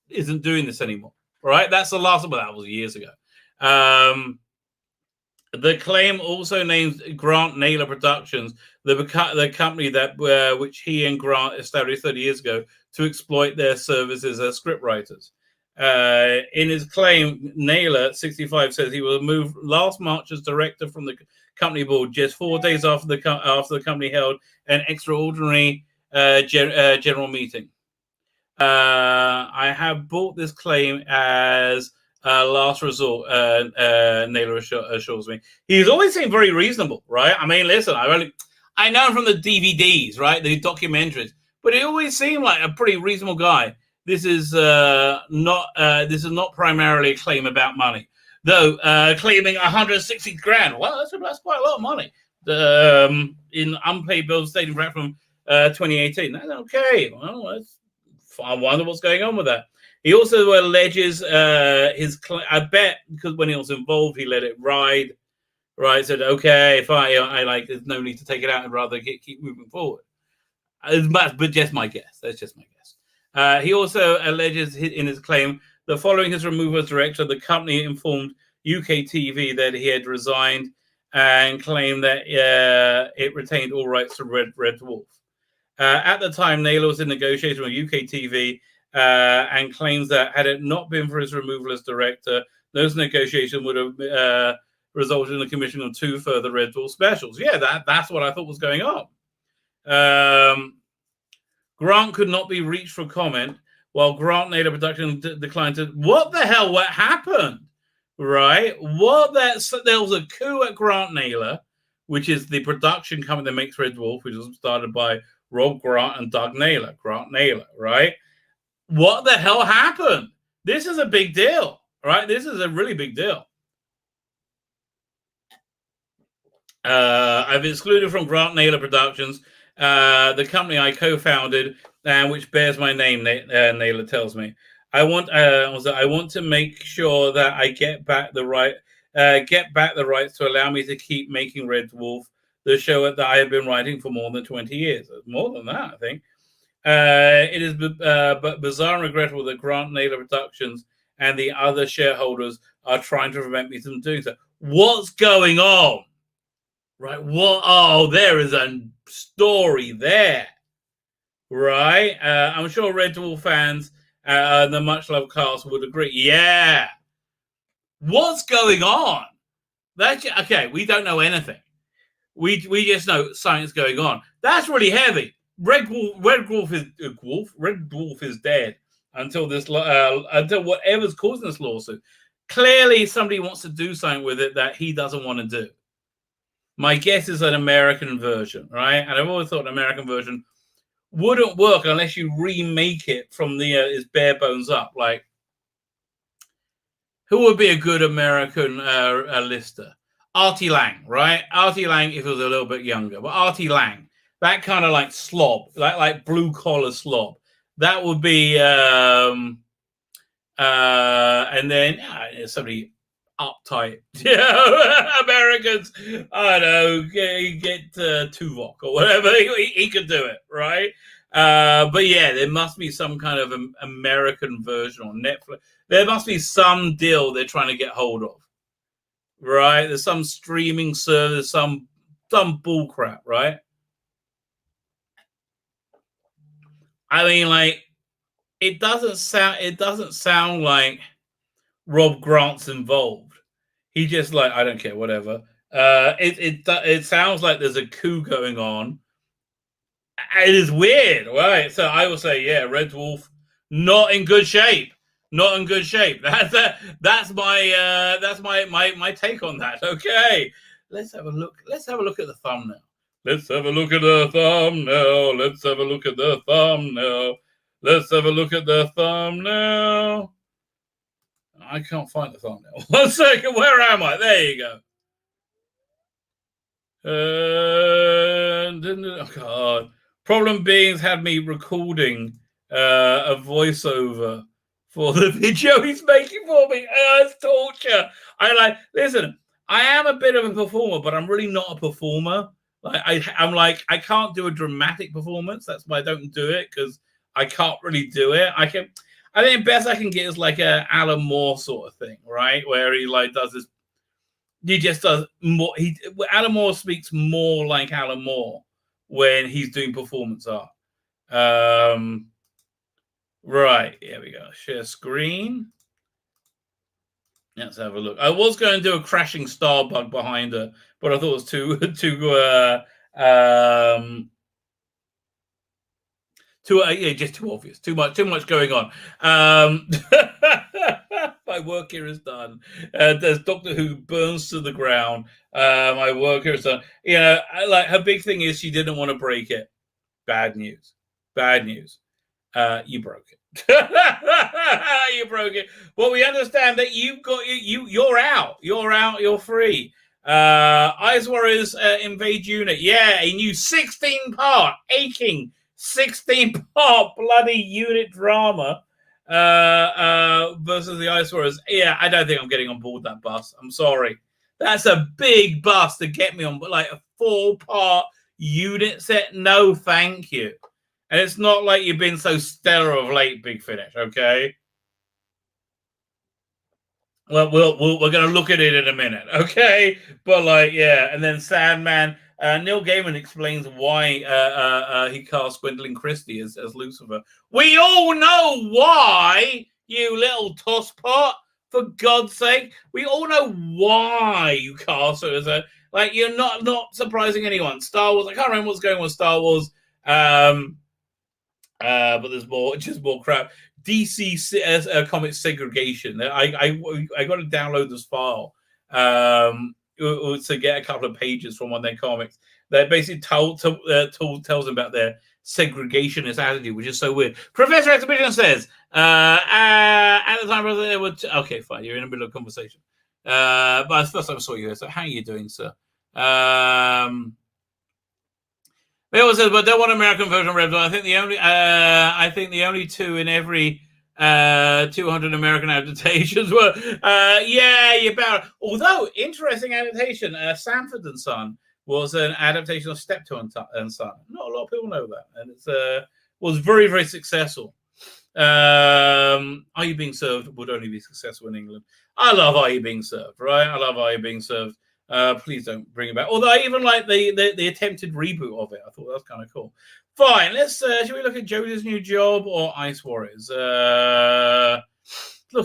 isn't doing this anymore. Right? That's the last one. That was years ago. The claim also names Grant Naylor Productions, the company that which he and Grant established 30 years ago to exploit their services as scriptwriters. In his claim, Naylor, 65, says he was moved last March as director from the company board, just 4 days after the company held an extraordinary general meeting. I have bought this claim as a last resort, Naylor assures me. He's always seemed very reasonable, right? I mean, listen, I know him from the DVDs, right, the documentaries, but he always seemed like a pretty reasonable guy. This is not primarily a claim about money, though. Claiming 160 grand. Well, that's quite a lot of money. In unpaid bills dating back from 2018. That's okay. Well, I wonder what's going on with that. He also alleges I bet because when he was involved, he let it ride. Right, said okay, if I like, there's no need to take it out. I'd rather keep moving forward. But just my guess. That's just my guess. He also alleges in his claim that following his removal as director, the company informed UK TV that he had resigned and claimed that it retained all rights to Red Dwarf. At the time, Naylor was in negotiation with UK TV and claims that had it not been for his removal as director, those negotiations would have resulted in the commission of 2 further Red Dwarf specials. Yeah, that's what I thought was going on. Grant could not be reached for comment, while Grant Naylor Production declined to. What the hell? What happened? Right? There was a coup at Grant Naylor, which is the production company that makes Red Dwarf, which was started by Rob Grant and Doug Naylor. Grant Naylor, right? What the hell happened? This is a big deal, right? This is a really big deal. I've excluded from Grant Naylor Productions, the company I co-founded, which bears my name. Naylor tells me, I want to make sure that I get back the rights to allow me to keep making Red Dwarf, the show that I have been writing for more than 20 years. More than that, I think. It is but bizarre and regrettable that Grant Naylor Productions and the other shareholders are trying to prevent me from doing so. What's going on? Right? What? Oh, there is a story there. Right? I'm sure Red Dwarf fans, the much loved cast would agree. Yeah. What's going on? That's okay. We don't know anything. We just know something's going on. That's really heavy. Red Dwarf is dead until until whatever's causing this lawsuit. Clearly, somebody wants to do something with it that he doesn't want to do. My guess is an American version, right? And I've always thought an American version wouldn't work unless you remake it from its bare bones up. Like, who would be a good American lister? Artie Lang, right? Artie Lang, if he was a little bit younger, but Artie Lang, that kind of like slob, like blue collar slob, that would be. And then somebody uptight, Americans. I don't know, get Tuvok or whatever. He could do it, right? But yeah, there must be some kind of American version on Netflix. There must be some deal they're trying to get hold of, right? There's some streaming service, some bull crap, right? I mean, like, it doesn't sound like Rob Grant's involved. He just like, I don't care, whatever. It sounds like there's a coup going on. It is weird, right? So I will say, yeah, Red Dwarf not in good shape. Not in good shape. That's my take on that. Okay, let's have a look. Let's have a look at the thumbnail. Let's have a look at the thumbnail. Let's have a look at the thumbnail. Let's have a look at the thumbnail. I can't find the thumbnail. 1 second. Where am I? There you go. Oh God. Problem Beings had me recording a voiceover for the video he's making for me. It's torture. Listen, I am a bit of a performer, but I'm really not a performer. I'm like, I can't do a dramatic performance. That's why I don't do it, because I can't really do it. I think the best I can get is like a Alan Moore sort of thing, right? Where he like does this. He just does more. Alan Moore speaks more like Alan Moore when he's doing performance art. Right, here we go. Share screen. Let's have a look. I was going to do a crashing Starbug behind her, but I thought it was too just too obvious. Too much going on. My work here is done. There's Doctor Who burns to the ground. My work here is done. You know, her big thing is she didn't want to break it. Bad news. You broke it. You broke it. Well, we understand that you're out. You're free. Ice Warriors invade unit. Yeah, a new 16-part aching 16-part bloody unit drama versus the Ice Warriors. Yeah, I don't think I'm getting on board that bus. I'm sorry. That's a big bus to get me on, but like a 4-part unit set. No, thank you. And it's not like you've been so stellar of late, Big Finish, okay? Well, we're going to look at it in a minute, okay? But like, yeah, and then Sandman. Neil Gaiman explains why he cast Gwendolyn Christie as Lucifer. We all know why, you little tosspot. For God's sake, we all know why you cast her as a you're not surprising anyone. Star Wars. I can't remember what's going on with Star Wars. But there's just more crap. DC Comics segregation. I got to download this file to get a couple of pages from one of their comics that basically tells them about their segregationist attitude, which is so weird. Professor Exhibition says, at the time, there were okay, fine, you're in the middle of a conversation. But it's the first time I saw you here, so how are you doing, sir? They always said, but don't want American version of Red Dawn. I think the only two in every 200 American adaptations were you better. Although interesting adaptation, Sanford and Son was an adaptation of Steptoe and Son. Not a lot of people know that, and it was very, very successful. Are You Being Served would only be successful in England. I love Are You Being Served, right? I love Are You Being Served. Please don't bring it back. Although I even like the attempted reboot of it. I thought that was kind of cool. Fine. Let's should we look at Jodie's new job or Ice Warriors? Look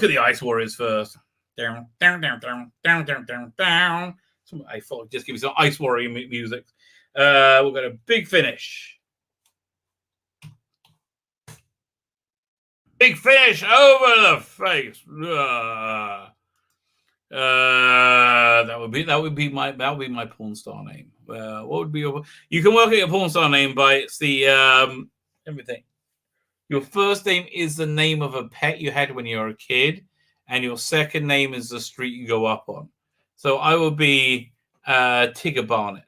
at the Ice Warriors first. Down, down, down, down, down, down, down, down. I thought just give me some Ice Warrior music. We'll go to Big Finish. Big Finish over the face. That would be my porn star name. What would be your? You can work at your porn star name by it's the everything. Your first name is the name of a pet you had when you were a kid, and your second name is the street you go up on. So I will be Tigger Barnett.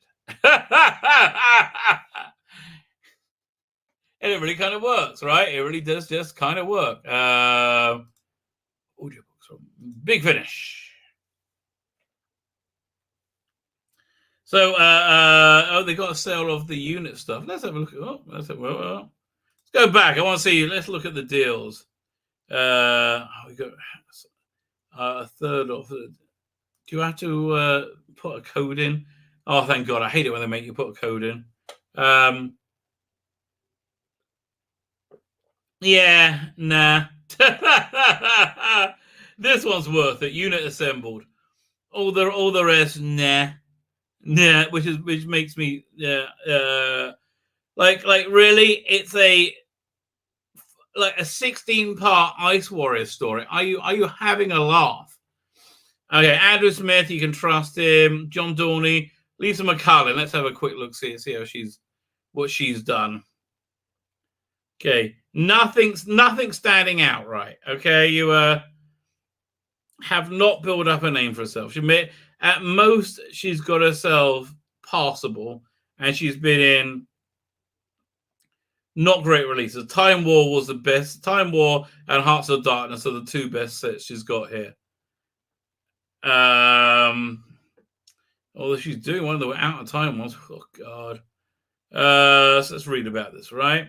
And it really kind of works, right? It really does just kind of work. Audiobooks from Big Finish. So, they got a sale of the unit stuff. Let's have a look. Let's go back. I want to see. Let's look at the deals. We got a third of it. Do you have to put a code in? Oh, thank God. I hate it when they make you put a code in. Yeah, nah. This one's worth it. Unit assembled. All the rest, nah. Yeah, which makes me like really it's a 16-part Ice Warrior story. Are you having a laugh? Okay, Andrew Smith, you can trust him. John Dorney, Lisa McCullin. Let's have a quick look, see how what she's done. Okay, nothing standing out, right? Okay, you have not built up a name for herself. At most, she's got herself passable, and she's been in not great releases. Time War was the best. Time War and Hearts of Darkness are the two best sets she's got here. Although she's doing one of the Out of Time ones. Oh, God. So let's read about this, right?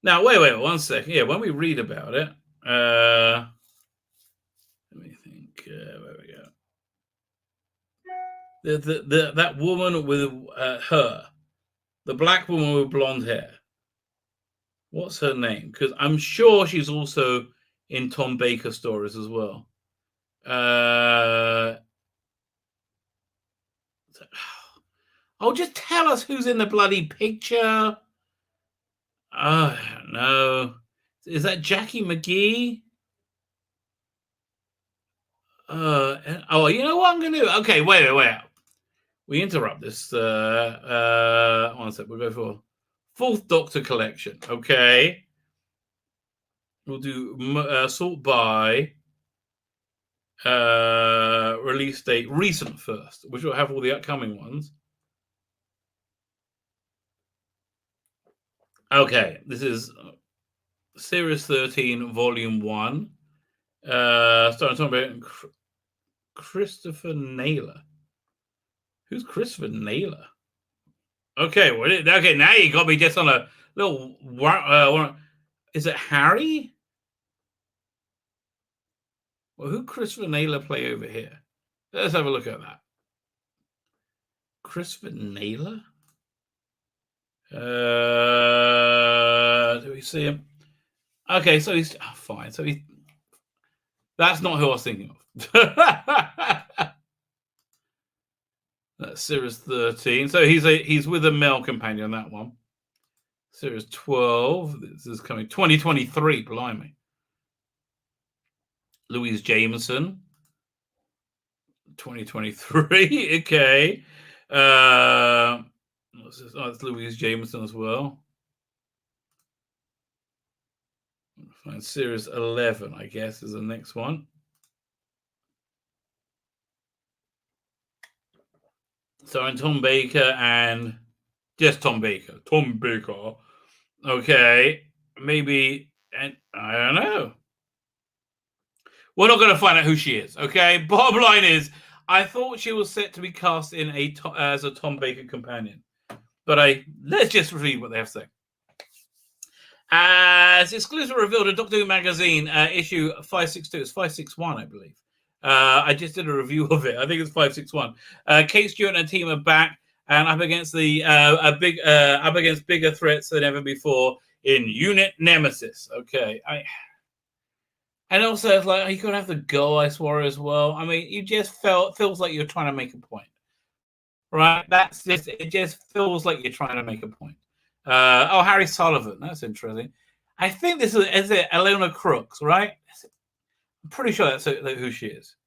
Now, wait, 1 second. Yeah, when we read about it, let me think. Where we go? That woman with the black woman with blonde hair. What's her name? Because I'm sure she's also in Tom Baker stories as well. Just tell us who's in the bloody picture. I don't know. Is that Jackie McGee? You know what I'm going to do? Okay, wait. We interrupt this. 1 sec. We'll go for Fourth Doctor Collection. Okay. We'll do sort by release date recent first, which will have all the upcoming ones. Okay, this is Series 13, Volume 1. Starting talking about Christopher Naylor. Who's Christopher Naylor? Okay, now you got me just on a little. Is it Harry? Well, who Christopher Naylor play over here? Let's have a look at that. Christopher Naylor? Do we see him? Okay, so he's fine. So that's not who I was thinking of. That's series 13. So he's with a male companion, that one. Series 12. This is coming 2023, blimey. Louise Jameson. 2023. Okay. It's Louise Jameson as well. Find series 11, I guess, is the next one. Starring Tom Baker and just Tom Baker. Tom Baker. Okay. Maybe, and I don't know. We're not going to find out who she is, okay? Bottom line is, I thought she was set to be cast in as a Tom Baker companion. But let's just read what they have to say. As exclusive revealed in Doctor Who magazine, issue 562. It's 561, I believe. I just did a review of it. I think it's 561. Kate Stewart and her team are back and up against bigger threats than ever before in Unit Nemesis. Okay. And also, it's like, you could have the Girl Ice Warrior as well. I mean, it feels like you're trying to make a point. Right? It just feels like you're trying to make a point. Harry Sullivan. That's interesting. I think this is it Elena Crooks, right? I'm pretty sure that's who she is.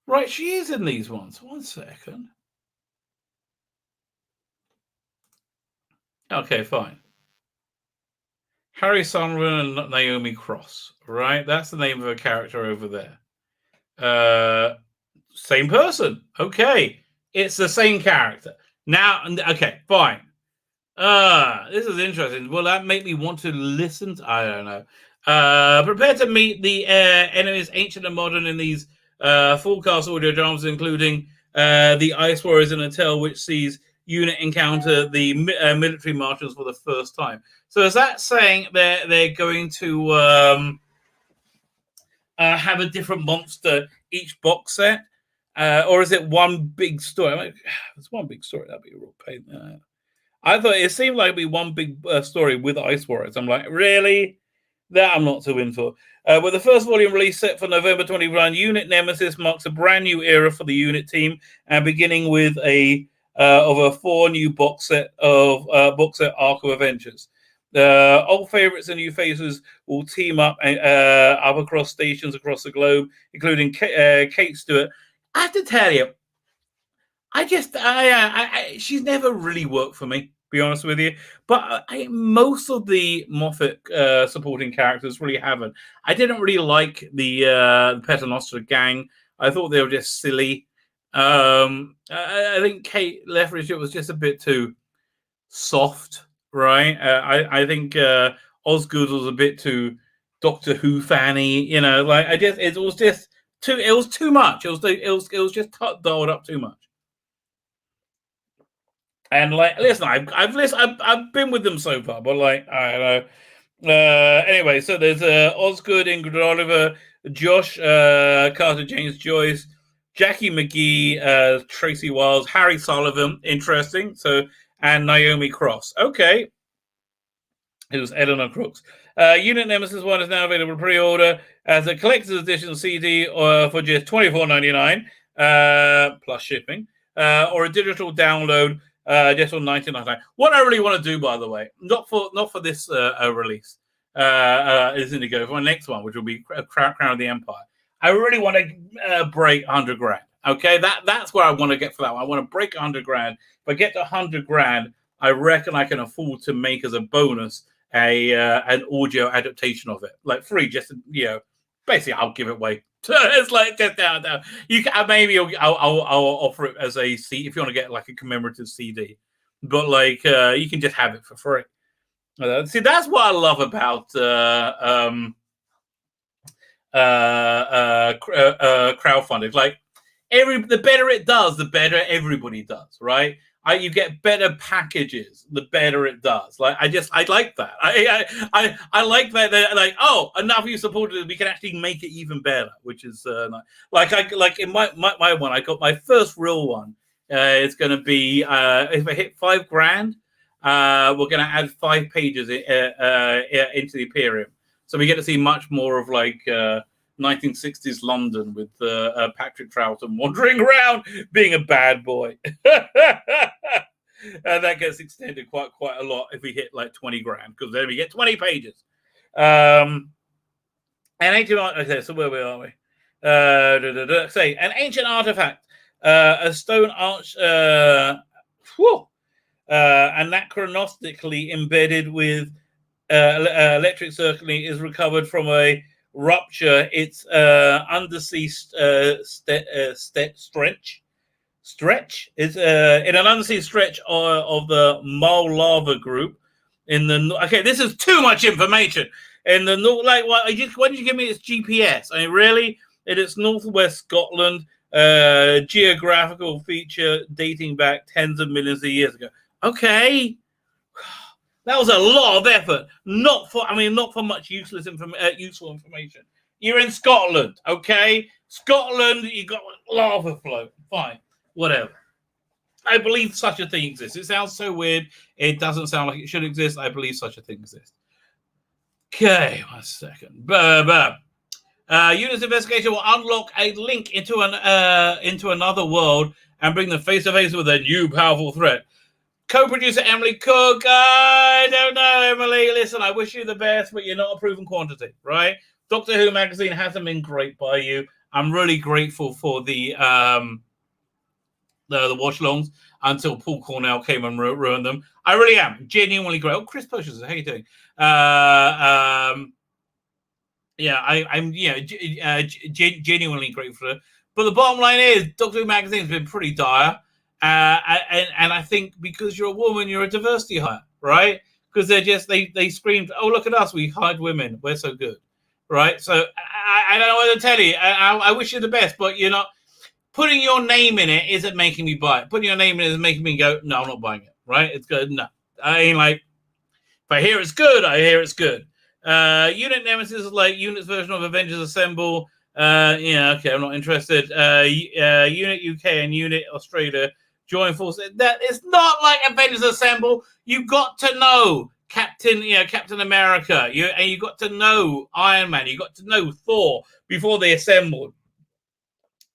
Right, she is in these ones. 1 second. Okay, fine. Harry Sullivan and Naomi Cross, right? That's the name of a character over there. Same person. Okay. It's the same character. Now, okay, fine. This is interesting. Will that make me want to listen to, I don't know. Prepare to meet the enemies, ancient and modern, in these full cast audio dramas, including the Ice Warriors in a tale which sees unit encounter the military marshals for the first time. So is that saying they're going to have a different monster each box set? Or is it one big story? It's one big story. That'd be a real pain. I thought it seemed like it'd be one big story with Ice Warriors. I'm like, really? That I'm not too in for. With the first volume release set for November 21, Unit Nemesis marks a brand new era for the unit team, and beginning with a 4 new box set Arc of Adventures. Old favorites and new faces will team up across stations across the globe, including Kate Stewart. I have to tell you, she's never really worked for me, to be honest with you. But most of the Moffat supporting characters really haven't. I didn't really like the Paternoster gang. I thought they were just silly. I think Kate Lethbridge was just a bit too soft, right? I think Osgood was a bit too Doctor Who fanny. You know, like it was too much. It was just dialed up too much. And like, listen, I've been with them so far, but like, I don't know. Anyway, so there's Osgood, Ingrid Oliver, Josh Carter, James Joyce, Jackie McGee, Tracy Wiles, Harry Sullivan, interesting. So, and Naomi Cross. Okay. It was Eleanor Crooks. Unit Nemesis 1 is now available pre-order as a collector's edition CD for just $24.99 plus shipping, or a digital download just on $19.99. What I really want to do, by the way, not for this release, is in to go for my next one, which will be Crown of the Empire. I really want to break 100 grand. Okay, that's where I want to get for that one. I want to break 100 grand. If I get to 100 grand, I reckon I can afford to make as a bonus an audio adaptation of it, like free. Just basically, I'll give it away. It's like just down. You can maybe I'll offer it as a CD if you want to get like a commemorative CD, but like you can just have it for free. See, that's what I love about crowdfunding. Like the better it does, the better everybody does, right? You get better packages the better it does. Like I like that. I like that. They're like, oh, enough you supported it, we can actually make it even better, which is nice. Like in my one, I got my first real one. It's going to be if I hit $5,000, we're going to add 5 pages into the Imperium, so we get to see much more of like 1960s London with Patrick Troughton wandering around being a bad boy. And that gets extended quite a lot if we hit like $20,000, because then we get 20 pages. And ancient okay, so where are we? Say an ancient artifact, a stone arch, anachronistically embedded with electric circuitry, is recovered from a rupture. It's undersea stretch. It's in an undersea stretch of the Mole Lava Group. This is too much information. In the north, like, why did you give me its GPS? I mean, really? It's northwest Scotland. Geographical feature dating back tens of millions of years ago. Okay. That was a lot of effort, not for much useful information. You're in Scotland, okay? Scotland, you got lava flow. Fine, whatever. I believe such a thing exists. It sounds so weird. It doesn't sound like it should exist. I believe such a thing exists. Okay, 1 second. Unit's investigation will unlock a link into another world and bring them face to face with a new powerful threat. Co-producer Emily Cook. I don't know, Emily. Listen, I wish you the best, but you're not a proven quantity, right? Doctor Who magazine hasn't been great by you. I'm really grateful for the watch-alongs until Paul Cornell came and ruined them. I really am genuinely grateful. Oh, Chris Poshers, how you doing? I'm genuinely grateful. But the bottom line is, Doctor Who magazine has been pretty dire. And I think because you're a woman, you're a diversity hire, right? Because they screamed, oh, look at us, we hired women, we're so good, right? So I don't know what to tell you. I wish you the best, but you're not putting your name in it isn't making me buy it. Putting your name in it is making me go, no, I'm not buying it, right? It's good. No, I ain't like, if I hear it's good, I hear it's good. Unit Nemesis is like Unit's version of Avengers Assemble. Okay, I'm not interested. Unit UK and Unit Australia join forces. That it's not like Avengers Assemble. You got to know Captain America. You got to know Iron Man. You got to know Thor before they assembled.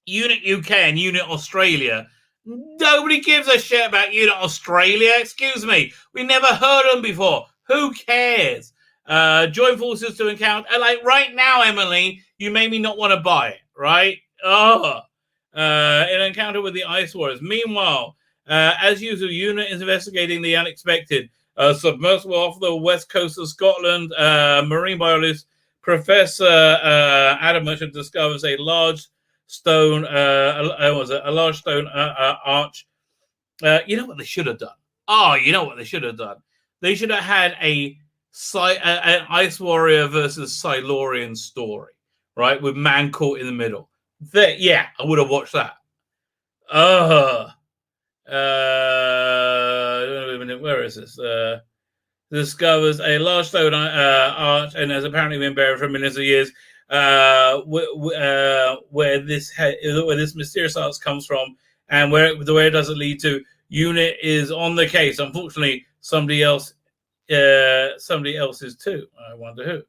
Unit UK and Unit Australia. Nobody gives a shit about Unit Australia. Excuse me. We never heard them before. Who cares? Join forces to encounter. Like right now, Emily, you made me not want to buy it, right? An encounter with the Ice Warriors. Meanwhile, as usual, Unit is investigating the unexpected. Submersible off the west coast of Scotland, marine biologist Professor Adam Merchant discovers a large stone, arch. You know what they should have done? They should have had an Ice Warrior versus Silurian story, right? With man caught in the middle. I would have watched that. Where is this? Discovers a large stone arch and has apparently been buried for millions of years. Where this mysterious arch comes from, and where it doesn't lead to. Unit is on the case. Unfortunately, somebody else is too. I wonder who.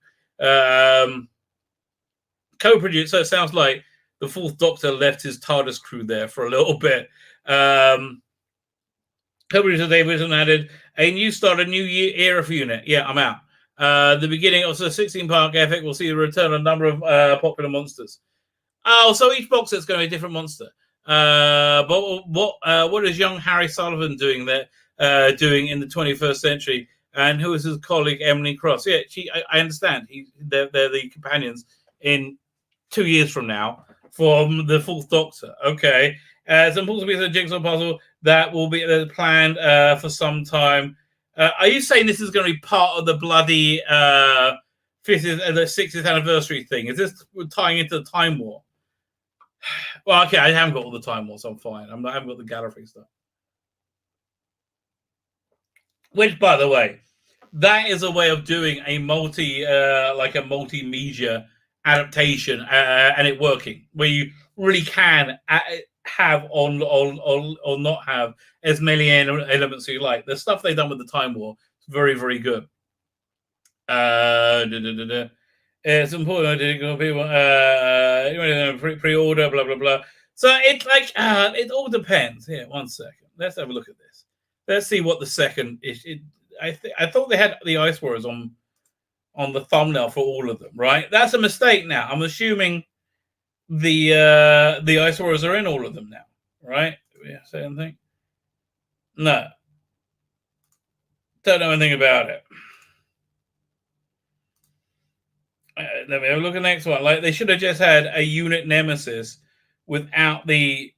Co-producer. So it sounds like the Fourth Doctor left his TARDIS crew there for a little bit. Co-producer Dave Wilson added a new start, a new era for Unit. Yeah, I'm out. The beginning of the 16-part epic will see the return of a number of popular monsters. Oh, so each box set's going to be a different monster. But what is young Harry Sullivan doing there? Doing in the 21st century? And who is his colleague Emily Cross? Yeah, I understand. They're the companions in 2 years from now from the Fourth Doctor. Okay. Some pieces of the jigsaw puzzle that will be planned for some time. Are you saying this is going to be part of the bloody 60th anniversary thing? Is this tying into the Time War? Well, okay, I haven't got all the Time War, so I'm fine. I haven't got the Gallifrey stuff. Which, by the way, that is a way of doing a multimedia adaptation and it working, where you really can have or not have as many elements as you like. The stuff they've done with the Time War is very, very good. It's important people pre-order, blah blah blah. So it's like it all depends. Here, 1 second. Let's have a look at this. Let's see what the second is. I thought they had the Ice Warriors on the thumbnail for all of them, right? That's a mistake now. I'm assuming the Ice Warriors are in all of them now, right? Do we say anything? No. Don't know anything about it. Let me have a look at the next one. Like, they should have just had a unit nemesis without it'd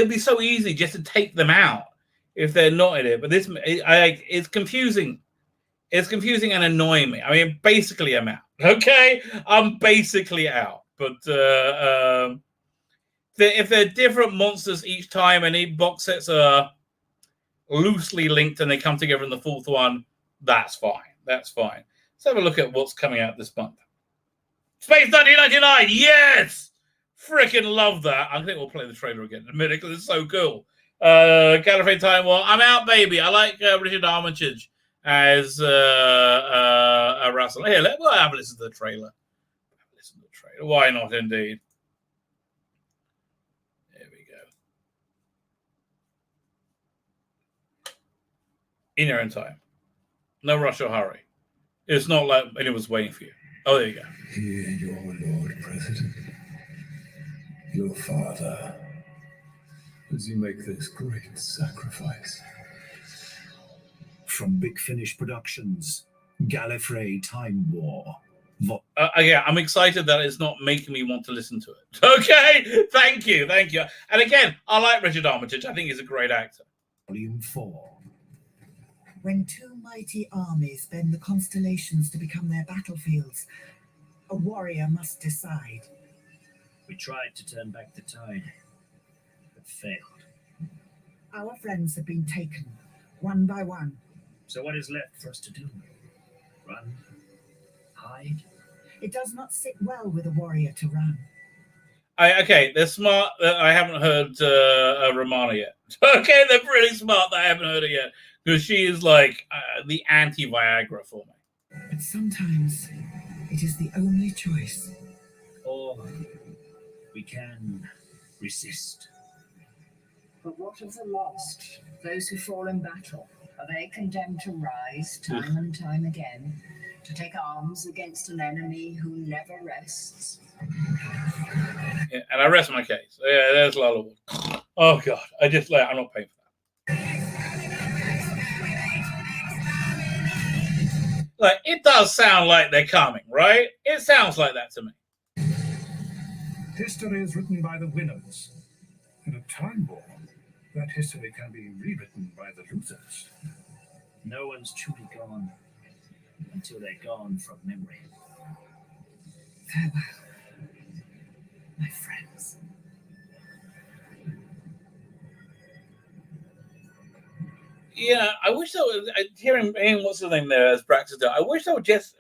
be so easy just to take them out if they're not in it. But it's confusing. It's confusing and annoying me. I mean, basically, I'm out. Okay, I'm basically out. But if they're different monsters each time and each box sets are loosely linked and they come together in the fourth one, that's fine. That's fine. Let's have a look at what's coming out this month. Space 1999, yes! Freaking love that. I think we'll play the trailer again in a minute because it's so cool. Gallifrey Time War, I'm out, baby. I like Richard Armitage as Russell. Here, we'll have a listen to the trailer. Why not, indeed? There we go. In your own time. No rush or hurry. It's not like anyone's waiting for you. Oh, there you go. Hear your Lord President, your father, as you make this great sacrifice. From Big Finish Productions, Gallifrey Time War. Yeah, I'm excited that it's not making me want to listen to it. Okay, thank you. And again, I like Richard Armitage. I think he's a great actor. Volume 4. When two mighty armies bend the constellations to become their battlefields, a warrior must decide. We tried to turn back the tide, but failed. Our friends have been taken, one by one. So what is left for us to do? Run? Hide? It does not sit well with a warrior to run. Okay, they're smart. I haven't heard Romana yet. Okay, they're pretty smart that I haven't heard it yet. Because she is like the anti-Viagra for me. But sometimes it is the only choice. Or we can resist. But what of the lost? Those who fall in battle? Are they condemned to rise time and time again? To take arms against an enemy who never rests? Yeah, and I rest my case. Yeah, there's a lot of... Oh, God. I'm not paying for that. Like, it does sound like they're coming, right? It sounds like that to me. History is written by the winners. In a time war, that history can be rewritten by the losers. No one's truly gone until they're gone from memory. Farewell, my friends. Yeah, I wish that was hearing what's the name there as Braxton. I wish they would just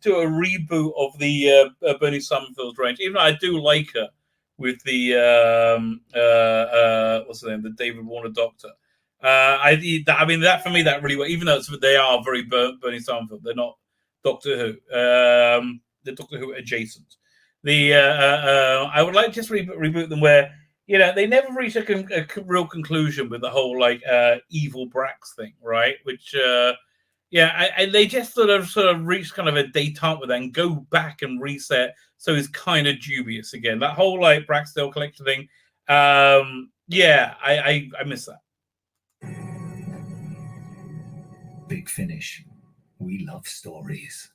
do a reboot of the Bernie Summerfield's range. Even though I do like her with the what's the name, the David Warner Doctor. I mean that for me that really, even though they are very Bernie Summerfield, they're not Doctor Who. They're Doctor Who adjacent. I would like to just reboot them where. They never reach a real conclusion with the whole evil Brax thing, right? Which, they just sort of reach kind of a détente with that and go back and reset. So it's kind of dubious again. That whole Braxdale collection thing. I miss that. Big Finish. We love stories.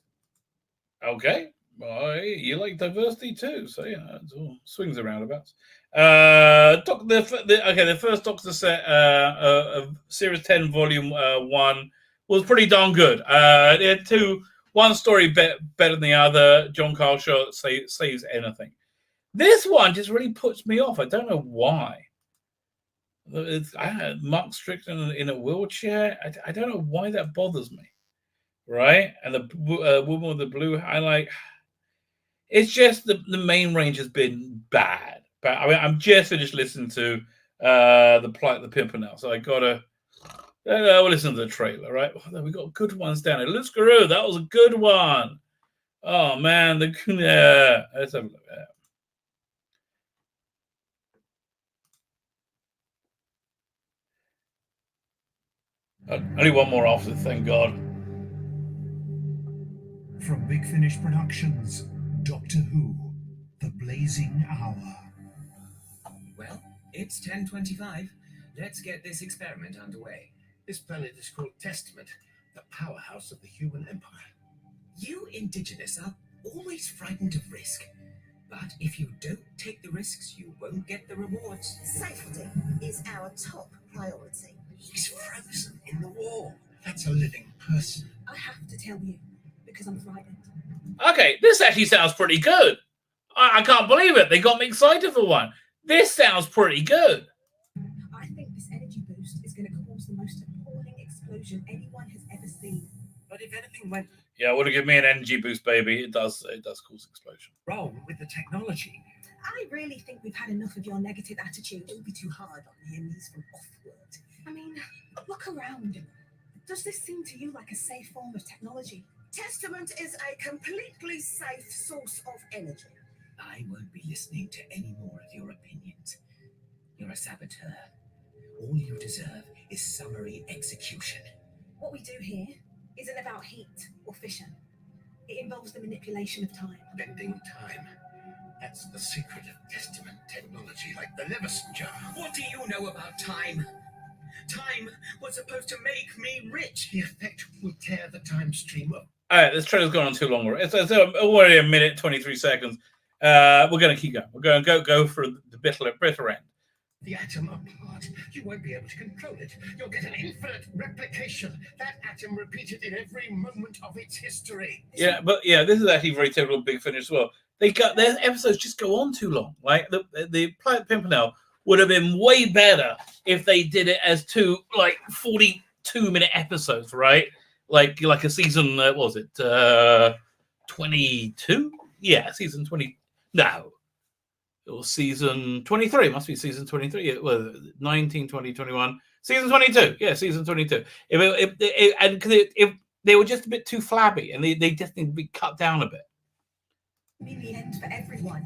Okay. Well, you like diversity too, so it's all swings and roundabouts. The first Doctor set of Series 10, Volume 1 was pretty darn good. They had one story better than the other. John Carlshaw saves anything. This one just really puts me off. I don't know why. I had Mark Strickland in a wheelchair. I don't know why that bothers me, right? And the woman with the blue highlight. It's just the main range has been bad. But I mean, I'm just finished listening to the Plight of the Pimpernel, so I gotta we'll listen to the trailer, right? Oh, we got good ones down here. Ezquerra, that was a good one. Oh man, let's have a look. Only one more after, thank God. From Big Finish Productions, Doctor Who, The Blazing Hour. Well, it's 10:25. Let's get this experiment underway. This planet is called Testament, the powerhouse of the human empire. You indigenous are always frightened of risk. But if you don't take the risks, you won't get the rewards. Safety is our top priority. He's frozen in the wall. That's a living person. I have to tell you, because I'm frightened. Okay, this actually sounds pretty good. I can't believe it. They got me excited for one. This sounds pretty good. I think this energy boost is going to cause the most appalling explosion anyone has ever seen. But if anything went Yeah, would have given me an energy boost, baby. It does cause explosion. wrong with the technology, I really think we've had enough of your negative attitude. Don't be too hard on him. He's from off-world. I mean, look around. Does this seem to you like a safe form of technology? Testament is a completely safe source of energy. I won't be listening to any more of your opinions. You're a saboteur. All you deserve is summary execution. What we do here isn't about heat or fission. It involves the manipulation of time. bending time. That's the secret of Testament technology, like the Levison jar. What do you know about time? Time was supposed to make me rich. The effect will tear the time stream up. All right, this trailer's gone on too long. It's already a minute, 23 seconds. We're going to keep going. We're going to go for the bitter end. The atom apart, you won't be able to control it. You'll get an infinite replication. That atom repeated in every moment of its history. Yeah, but yeah, this is actually very typical Big Finish as well. Their episodes just go on too long. Like the Plight of the Pimpernel would have been way better if they did it as two 42-minute episodes, right? Like a season. What was it 22? Yeah, season 20. No. It was season 23. It must be season 23. It was 19, 20, 21. Season 22. Yeah, season 22. If they were just a bit too flabby and they just need to be cut down a bit. Be the end for everyone.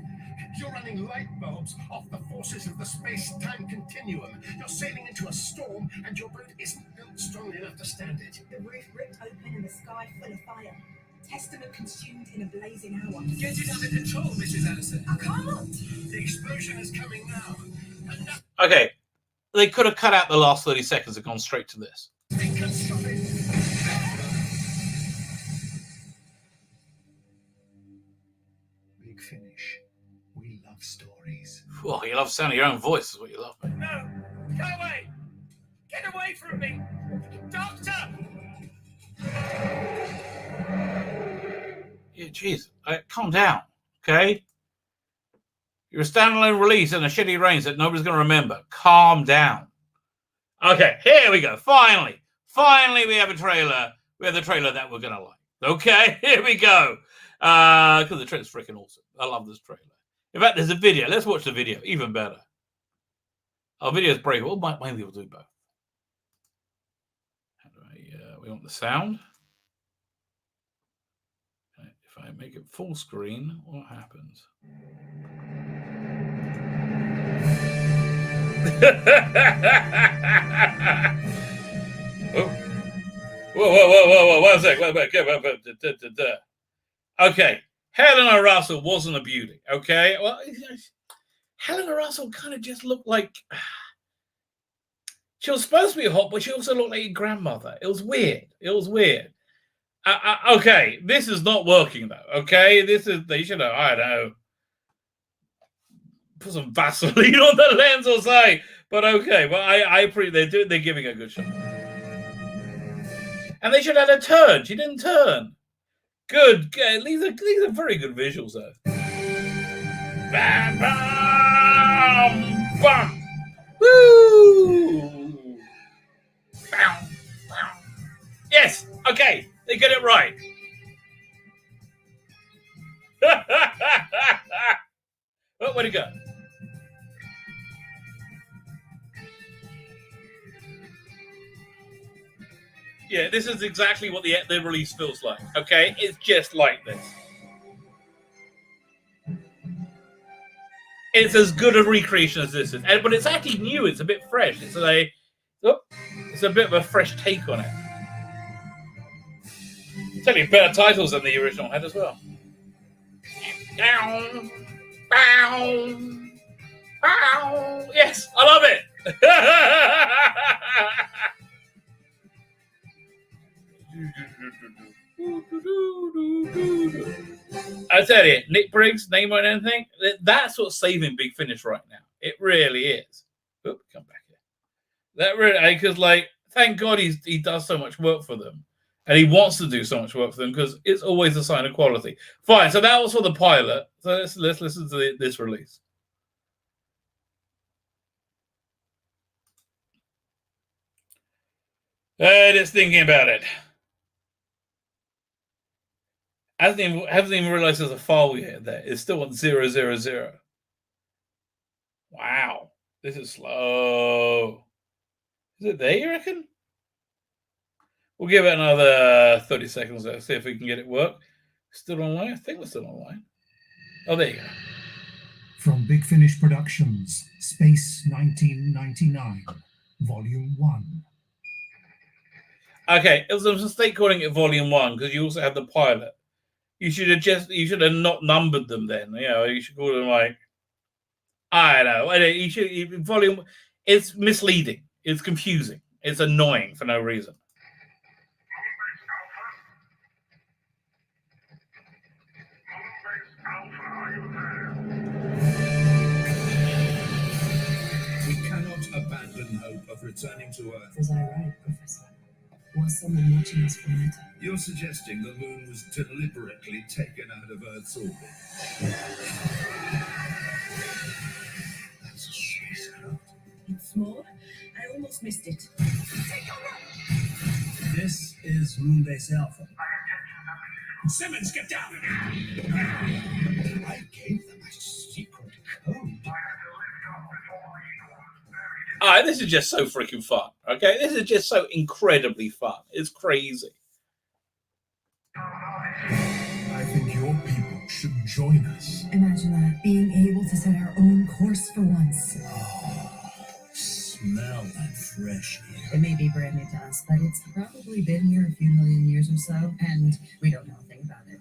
You're running light bulbs off the forces of the space-time continuum. You're sailing into a storm and your boat isn't built strong enough to stand it. The roof ripped open and the sky full of fire. Testament consumed in a blazing hour. Get it under control, Mrs. Allison. I can't. The explosion is coming now. Okay, they could have cut out the last 30 seconds and gone straight to this. Nothing can stop it. Big Finish. We love stories. Oh, you love the sound of your own voice, is what you love. No! Go away! Get away from me! Doctor! Yeah, jeez. Calm down, okay? You're a standalone release in a shitty range that nobody's going to remember. Calm down. Okay, here we go. Finally, we have a trailer. We have the trailer that we're going to like. Okay, here we go. Because the trailer's freaking awesome. I love this trailer. In fact, there's a video. Let's watch the video. Even better. Our video's pretty well. Maybe we'll do both. How do we want the sound. If I make it full screen, what happens? Whoa, 1 sec. Okay, Helena Russell wasn't a beauty, okay? Well, Helena Russell kind of just looked like... She was supposed to be hot, but she also looked like your grandmother. It was weird. Okay, this is not working though. Okay, they should have, I don't know, put some Vaseline on the lens or say. But okay, well, they're giving a good shot. And they should have had a turn. She didn't turn. Good. These are very good visuals though. Bam, bam, bam. Woo! Bow, bow. Yes. Okay. They get it right. Oh, where'd it go? Yeah, this is exactly what the release feels like. Okay, it's just like this. It's as good a recreation as this is, but it's actually new. It's a bit fresh. It's a bit of a fresh take on it. It's only better titles than the original had as well. Down, bow, bow. Yes, I love it. I tell you, Nick Briggs, name on anything, that's what's saving Big Finish right now. It really is. Oop, come back here. That really, because thank God he does so much work for them, and he wants to do so much work for them because it's always a sign of quality. Fine, so that was for the pilot. So let's listen to this release. Just thinking about it. Hasn't even realized there's a file we hit there. It's still on 000. Wow, this is slow. Is it there, you reckon? We'll give it another 30 seconds there, see if we can get it work. Still online? I think we're still online. Oh, there you go. From Big Finish Productions, Space 1999, Volume 1. Okay, it was a mistake calling it Volume 1 because you also had the pilot. You should have not numbered them then. You know, you should call them I don't know. You should volume. It's misleading. It's confusing. It's annoying for no reason. We cannot abandon hope of returning to Earth. Was I right, Professor? Was someone watching us from Meta? You're suggesting the moon was deliberately taken out of Earth's orbit. That's a spacecraft. It's small. I almost missed it. This is Moonbase Alpha. Simmons, get down! I gave them a secret code. This is just so freaking fun. Okay, this is just so incredibly fun. It's crazy. I think your people should join us. Imagine that, being able to set our own course for once. Oh, smell that fresh air. It may be brand new to us, but it's probably been here a few million years or so, and we don't know a thing about it.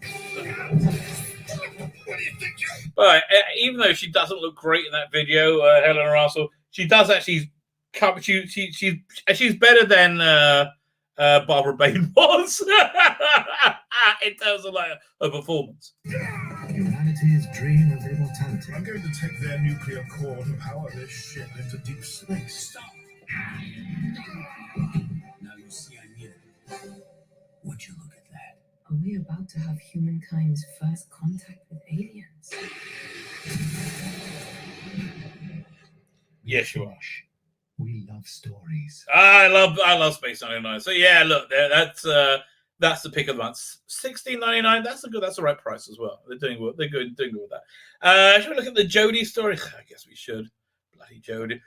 What do you think But even though she doesn't look great in that video, Helena Russell, she does actually come. She's better than Barbara Bain was in terms of her performance. Humanity's dream of immortality. I'm going to take their nuclear core to power this ship into deep space. Stop! Now you see I'm here. Would you look at that? Are we about to have humankind's first contact with aliens? Yes, you are. We love stories. I love Space 99. So yeah, look, that's the pick of the month. $16.99. That's the right price as well. They're doing good with that. Should we look at the Jodie story? I guess we should. Bloody Jodie.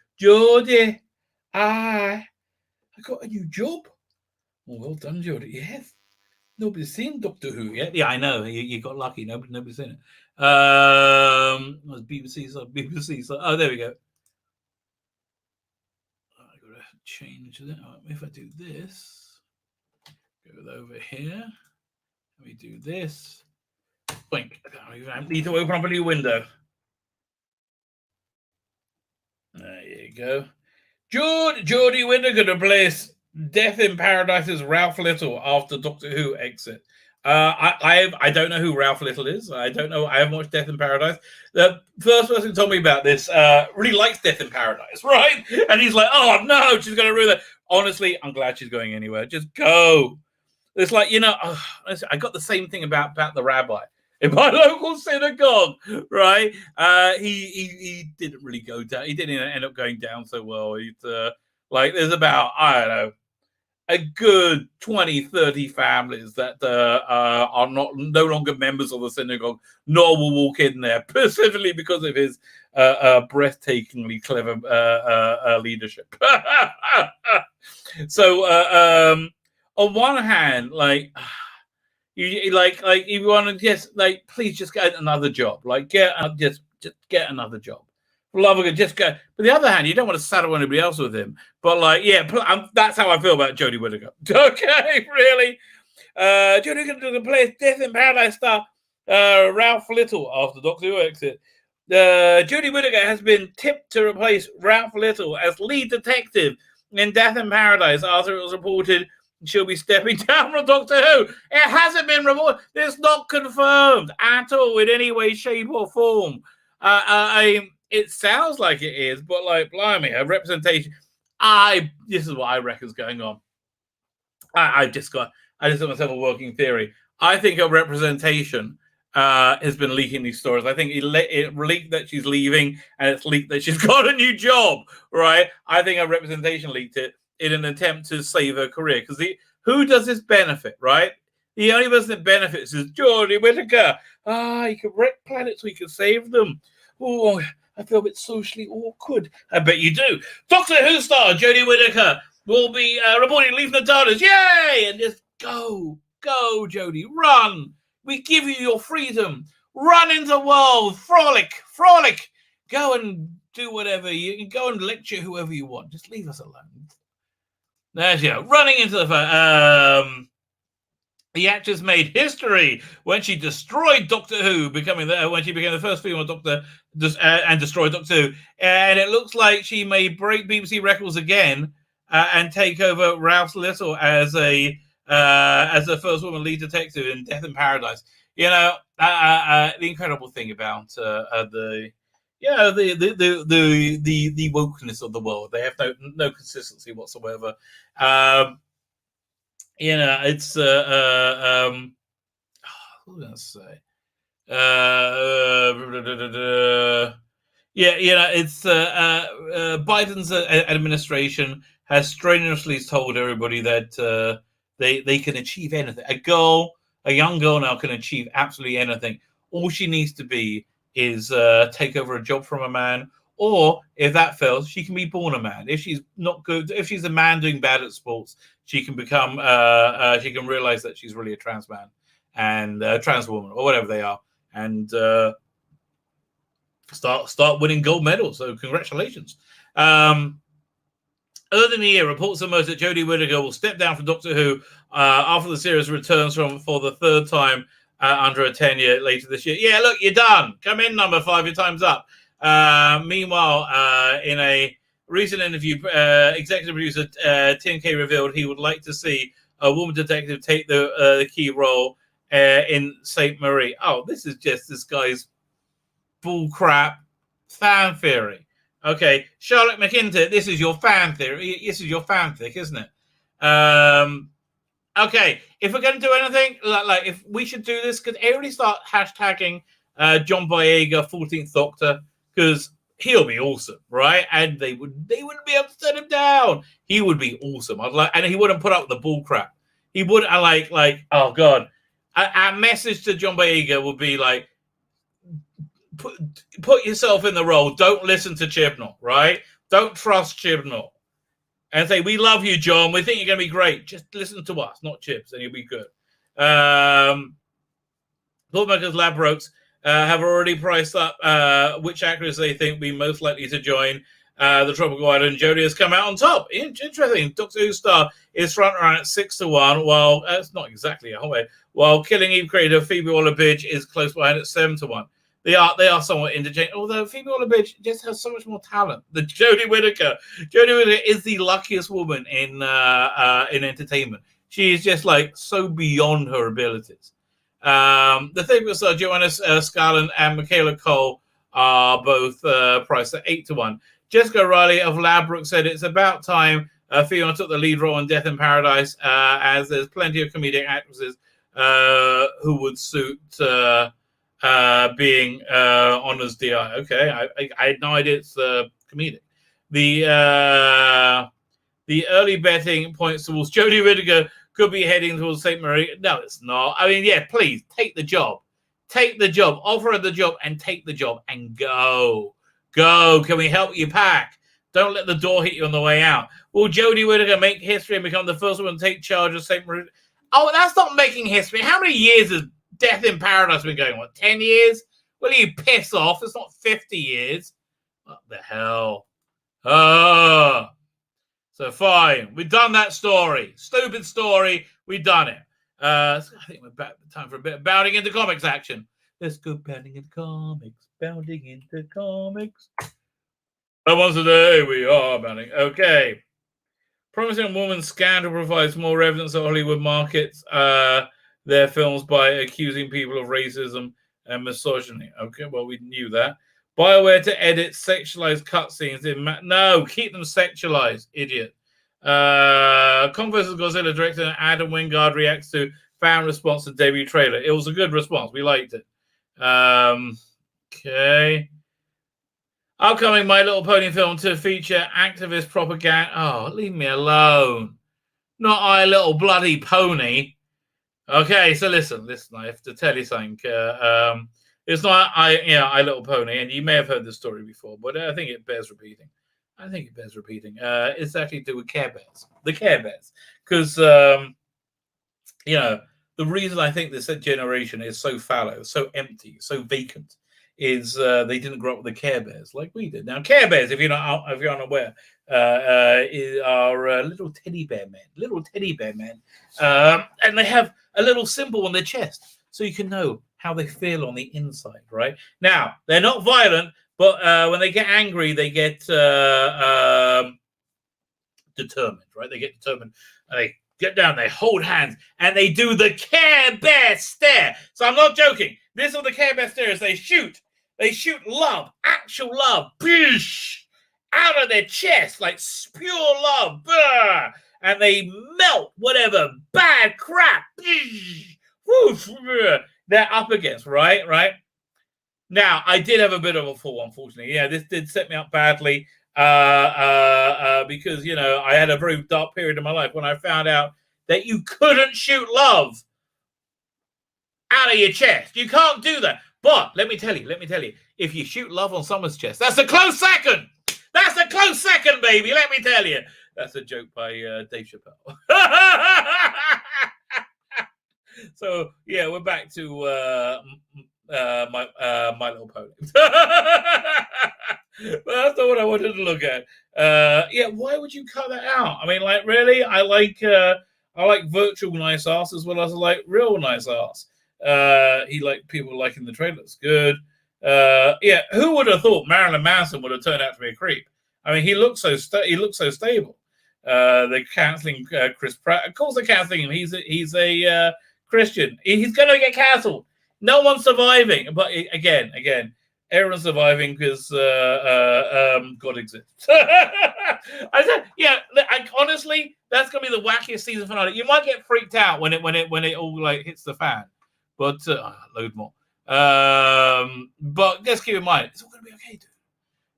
I got a new job. Well done, Jodie. Yes. Nobody's seen Doctor Who yet. Yeah, I know. You got lucky. Nobody's seen it. It was BBC. So, oh, there we go. I got to change that. If I do this, go over here. Let me do this. Blink. I need to open up a new window. There you go. Jodie Winter going to place Death in Paradise as Ralph Little after Doctor Who exit. I don't know who Ralph Little is. I don't know. I haven't watched Death in Paradise. The first person who told me about this really likes Death in Paradise, right? And he's like, oh no, she's going to ruin it. Honestly, I'm glad she's going anywhere. Just go. It's like, I got the same thing about the Rabbi. in my local synagogue, right? He didn't really go down. He didn't end up going down so well. There's about, I don't know, a good 20, 30 families that are no longer members of the synagogue, nor will walk in there, specifically because of his breathtakingly clever leadership. So, on one hand, you want to just please just get another job, just get another job. Love it, just go. But the other hand, you don't want to saddle anybody else with him. But that's how I feel about Jodie Whittaker. Okay, really. Jodie Whittaker plays Death in Paradise star Ralph Little after Doctor Who exit. Jodie Whittaker has been tipped to replace Ralph Little as lead detective in Death in Paradise after it was reported she'll be stepping down from Doctor Who. It hasn't been reported. It's not confirmed at all in any way, shape, or form. It sounds like it is, but blimey, her representation. This is what I reckon is going on. I just got myself a working theory. I think her representation has been leaking these stories. I think it leaked that she's leaving, and it's leaked that she's got a new job. Right? I think her representation leaked it in an attempt to save her career. Because who does this benefit? Right? The only person that benefits is Jodie Whittaker. You can wreck planets, we can save them. Oh, I feel a bit socially awkward. I bet you do. Doctor Who star Jodie Whittaker will be reporting leaving the TARDIS. Yay! And just go, Jodie, run. We give you your freedom. Run into the world, frolic. Go and do whatever. You can go and lecture whoever you want. Just leave us alone. There you go. Running into the phone. The actress made history when she destroyed Doctor Who, when she became the first female Doctor and destroyed Doctor Who. And it looks like she may break BBC records again and take over Ralph Little as the first woman lead detective in Death in Paradise. You know, the incredible thing about the wokeness of the world. They have no consistency whatsoever. It's what was I going to say? Biden's administration has strenuously told everybody that they can achieve anything. A young girl now can achieve absolutely anything. All she needs to be is take over a job from a man, or if that fails, she can be born a man. If she's not good, if she's a man doing bad at sports, she can become. She can realize that she's really a trans man and a trans woman or whatever they are, and start winning gold medals. So congratulations. Early in the year, reports emerged that Jodie Whittaker will step down from Doctor Who after the series returns for the third time under a tenure later this year. Yeah, look, you're done. Come in, number 5. Your time's up. Meanwhile, in a recent interview, executive producer Tim Kaye revealed he would like to see a woman detective take the key role in St. Marie. Oh, this is just this guy's bullcrap fan theory. Okay, Charlotte McIntyre, this is your fan theory. This is your fanfic, isn't it? Okay, if we're going to do anything, like if we should do this, could everybody start hashtagging John Boyega 14th Doctor, because he'll be awesome, right? And they wouldn't be able to turn him down. He would be awesome. And he wouldn't put up with the bull crap. He would oh god. Our message to John Boyega would be like, put yourself in the role. Don't listen to Chibnall, right? Don't trust Chibnall. And say, we love you, John. We think you're going to be great. Just listen to us, not Chips, and you'll be good. Bookmakers Ladbrokes have already priced up which actors they think will be most likely to join the Tropical Island. Jodie has come out on top. Interesting. Doctor Who star is front runner at 6-1, while it's not exactly a whole way. While Killing Eve creator Phoebe Waller-Bridge is close behind at 7-1. They are somewhat interchangeable, although Phoebe Waller-Bridge just has so much more talent than Jodie Whittaker. Jodie Whittaker is the luckiest woman in entertainment. She is just like so beyond her abilities. The favourites are Joanna Scarlett and Michaela Cole are both priced at 8-1. Jessica Riley of Ladbroke said it's about time Fiona took the lead role in Death in Paradise, as there's plenty of comedic actresses who would suit being on as DI. Okay, I had no idea it's comedic. The early betting points towards Jodie Whittaker could be heading towards St. Marie. No, it's not. I mean, yeah, please take the job. Take the job. Offer her the job and take the job and go. Go. Can we help you pack? Don't let the door hit you on the way out. Will Jodie Whittaker make history and become the first one to take charge of St. Marie? Oh, that's not making history. How many years has Death in Paradise been going? What, 10 years? Will you piss off? It's not 50 years. What the hell? Oh. So fine. We've done that story. Stupid story. We've done it. So I think we're back. Time for a bit of bounding into comics action. Let's go bounding into comics. Bounding into comics. And once a day we are bounding. Okay. Promising Woman scandal provides more evidence that Hollywood markets their films by accusing people of racism and misogyny. Okay, well, we knew that. BioWare to edit sexualized cutscenes in no, keep them sexualized, idiot. Kong vs. Godzilla director Adam Wingard reacts to fan response to debut trailer. It was a good response. We liked it. Okay. Upcoming My Little Pony film to feature activist propaganda. Oh, leave me alone. Not I Little Bloody Pony. Okay, so listen, I have to tell you something. It's not I Little Pony, and you may have heard this story before, but I think it bears repeating. It's actually to do with Care Bears. The Care Bears. Because, the reason I think this generation is so fallow, so empty, so vacant, is they didn't grow up with the Care Bears like we did. Now, Care Bears, if you're unaware, are little teddy bear men. And they have a little symbol on their chest, so you can know how they feel on the inside, right? Now, they're not violent, but when they get angry, they get determined, right? They get determined, and they get down, they hold hands, and they do the Care Bear stare. So I'm not joking. This is the Care Bear stare. They shoot love, actual love, out of their chest, like pure love, and they melt whatever bad crap they're up against, right? Now, I did have a bit of a fall, unfortunately. Yeah, this did set me up badly because, I had a very dark period in my life when I found out that you couldn't shoot love out of your chest. You can't do that. But let me tell you, if you shoot love on someone's chest, that's a close second. That's a close second, baby. Let me tell you. That's a joke by Dave Chappelle. So, yeah, we're back to my Little Pony. But that's not what I wanted to look at. Why would you cut that out? I mean, like, really? I like virtual nice ass as well as I like real nice ass. People liking the trailers. Good. Who would have thought Marilyn Manson would have turned out to be a creep? I mean, he looks so stable. They're canceling Chris Pratt. Of course, they're canceling him. He's a Christian. He's going to get cancelled. No one's surviving. But again, everyone's surviving because God exists. I said, honestly, that's going to be the wackiest season finale. You might get freaked out when it all like hits the fan. But load more. But just keep in mind, it's all going to be okay, dude.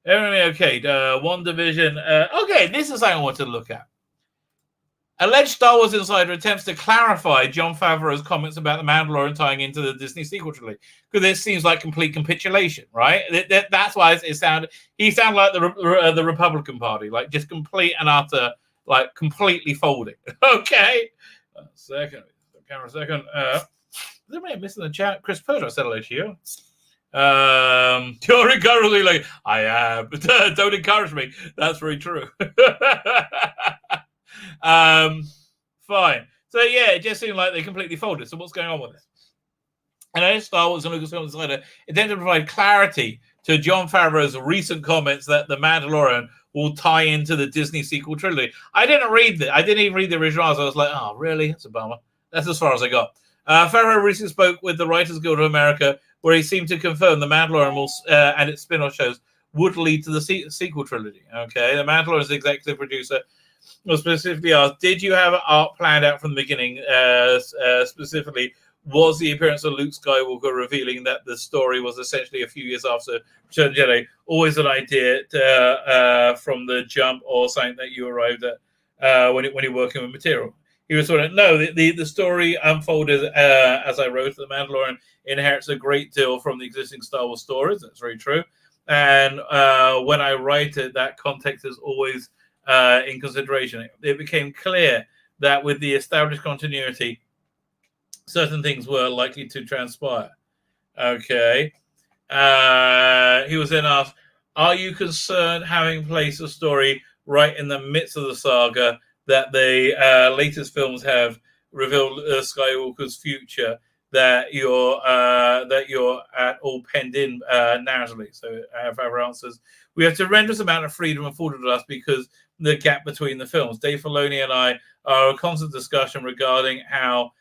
Everything okay. WandaVision. Okay, this is something I want to look at. Alleged Star Wars insider attempts to clarify Jon Favreau's comments about The Mandalorian tying into the Disney sequel trilogy, because this seems like complete capitulation, right? That's why he sounded like the Republican Party, like just complete and utter, like completely folding. Okay. Camera second. Is anybody missing the chat? Chris Perger said hello to you. You're encouraging, like, I am. Don't encourage me. That's very true. Fine. So yeah, it just seemed like they completely folded. So what's going on with this? And I Star Wars and Lucasfilm Insider intended to provide clarity to Jon Favreau's recent comments that The Mandalorian will tie into the Disney sequel trilogy. I didn't read that. I didn't even read the original. So I was like, oh, really? That's a bummer. That's as far as I got. Favreau recently spoke with the Writers Guild of America, where he seemed to confirm The Mandalorian will, and its spin-off shows would lead to the sequel trilogy. Okay, The Mandalorian's executive producer was specifically asked, did you have art planned out from the beginning, specifically was the appearance of Luke Skywalker revealing that the story was essentially a few years after Return of the Jedi always an idea from the jump or something that you arrived at when you're working with material? He was sort of, no, the story unfolded as I wrote. The Mandalorian inherits a great deal from the existing Star Wars stories. That's very true. And when I write it, that context is always in consideration. It became clear that with the established continuity, certain things were likely to transpire. Okay. He was then asked, are you concerned having placed a story right in the midst of the saga that the latest films have revealed Skywalker's future, that you're at all penned in narratively? So Favreau answers, we have tremendous amount of freedom afforded us because the gap between the films. Dave Filoni and I are a constant discussion regarding how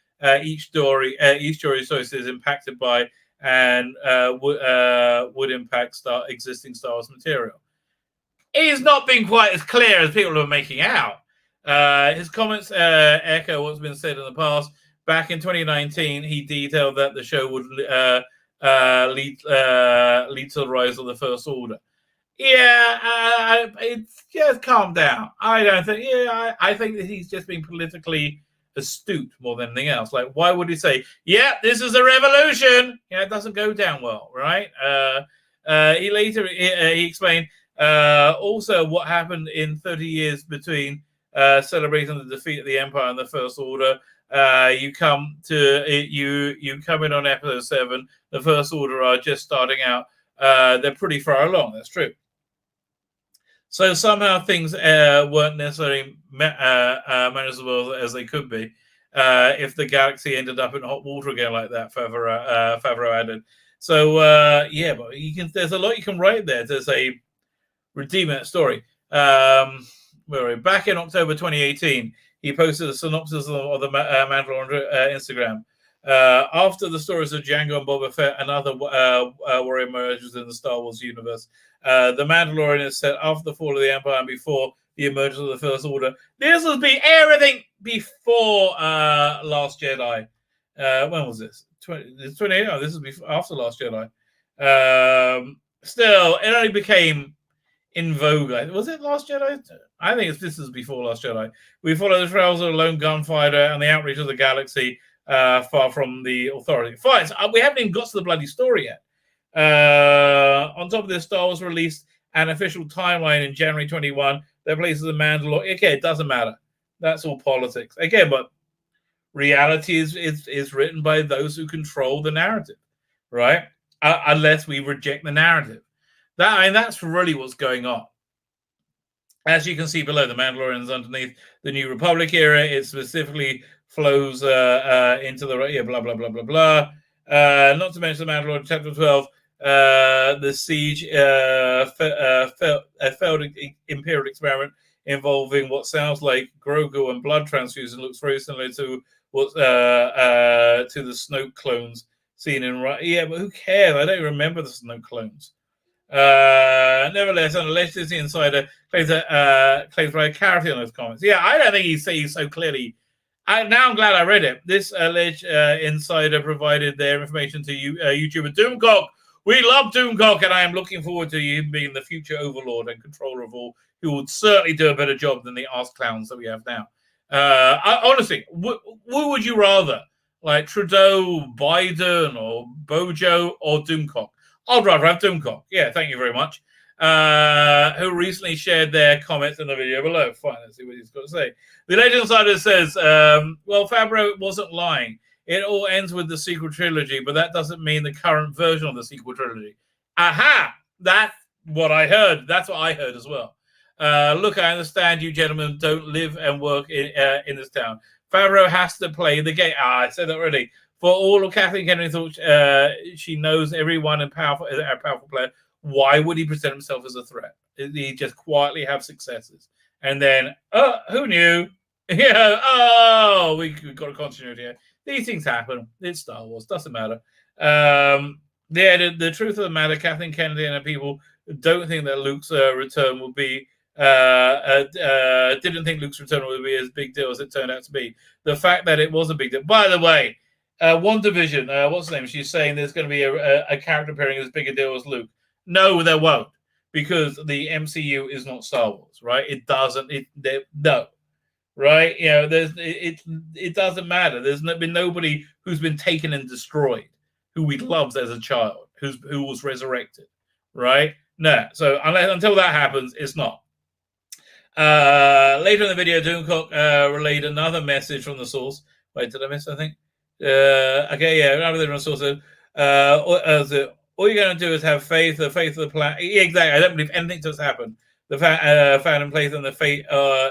each story choice is impacted by and would impact existing Star Wars material. It has not been quite as clear as people are making out. His comments echo what's been said in the past. Back in 2019, he detailed that the show would lead to the rise of the First Order. Yeah, it's just calm down. I don't think. Yeah, I think that he's just being politically astute more than anything else. Like, why would he say, "Yeah, this is a revolution"? Yeah, it doesn't go down well, right? He later he explained also what happened in 30 years between celebrating the defeat of the Empire and the First Order. You come in on episode 7. The First Order are just starting out. They're pretty far along. That's true. So somehow things weren't necessarily managed as well as they could be if the galaxy ended up in hot water again like that. Favreau added. So yeah, but there's a lot you can write there to say redeem that story. Back in October 2018, he posted a synopsis of the Mandalorian Instagram. After the stories of Jango and Boba Fett, another warrior emerges in the Star Wars universe. The Mandalorian is set after the fall of the Empire and before the emergence of the First Order. This will be everything before Last Jedi. When was this? 28? Oh, this is after Last Jedi. Still, it only became in vogue. Was it Last Jedi? I think this is before Last Jedi. We follow the trails of a lone gunfighter and the outreach of the galaxy far from the authority. Fine, so we haven't even got to the bloody story yet. On top of this, Star Wars released an official timeline in January 21 that places the Mandalorian. Okay, it doesn't matter. That's all politics. Again, but reality is written by those who control the narrative, right? Unless we reject the narrative. That's really what's going on. As you can see below, the Mandalorian is underneath the New Republic era. It specifically flows into the blah blah blah blah blah. Not to mention the Mandalorian chapter 12. The siege a failed Imperial experiment involving what sounds like Grogu and blood transfusion. Looks very similar to what to the Snoke clones seen in yeah, but who cares? I don't remember the Snoke clones. Nevertheless, an alleged insider claims by clarity on those comments. Yeah, I don't think he's so clearly. Now I'm glad I read it. This alleged insider provided their information to YouTuber Doomcock. We love Doomcock, and I am looking forward to him being the future overlord and controller of all, who would certainly do a better job than the arse clowns that we have now. Honestly, who would you rather? Like Trudeau, Biden, or Bojo, or Doomcock? I'd rather have Doomcock. Yeah, thank you very much. Who recently shared their comments in the video below. Fine, let's see what he's got to say. The Legend Insider says, well, Favreau wasn't lying. It all ends with the sequel trilogy, but that doesn't mean the current version of the sequel trilogy. Aha! That's what I heard. That's what I heard as well. Look, I understand you gentlemen don't live and work in this town. Favreau has to play the game. I said that already. For all of Kathleen Kennedy thought she knows everyone and powerful player, why would he present himself as a threat? He just quietly have successes. And then, who knew? Yeah, we got a continuity here. These things happen. It's Star Wars. Doesn't matter. The truth of the matter, Kathleen Kennedy and her people don't think that Luke's return will be didn't think Luke's return would be as big deal as it turned out to be. The fact that it was a big deal. By the way, WandaVision, what's the name? She's saying there's going to be a character appearing as big a deal as Luke. No, there won't, because the MCU is not Star Wars, right? It doesn't. No, right? You know, it doesn't matter. There's been nobody who's been taken and destroyed who we loved as a child, who was resurrected, right? No. So until that happens, it's not. Later in the video, Doomcock relayed another message from the source. Wait, did I miss anything? Okay, yeah, another from the source. All you're going to do is have faith, the faith of the plan. Yeah, exactly. I don't believe anything just happened. The found in place and the fate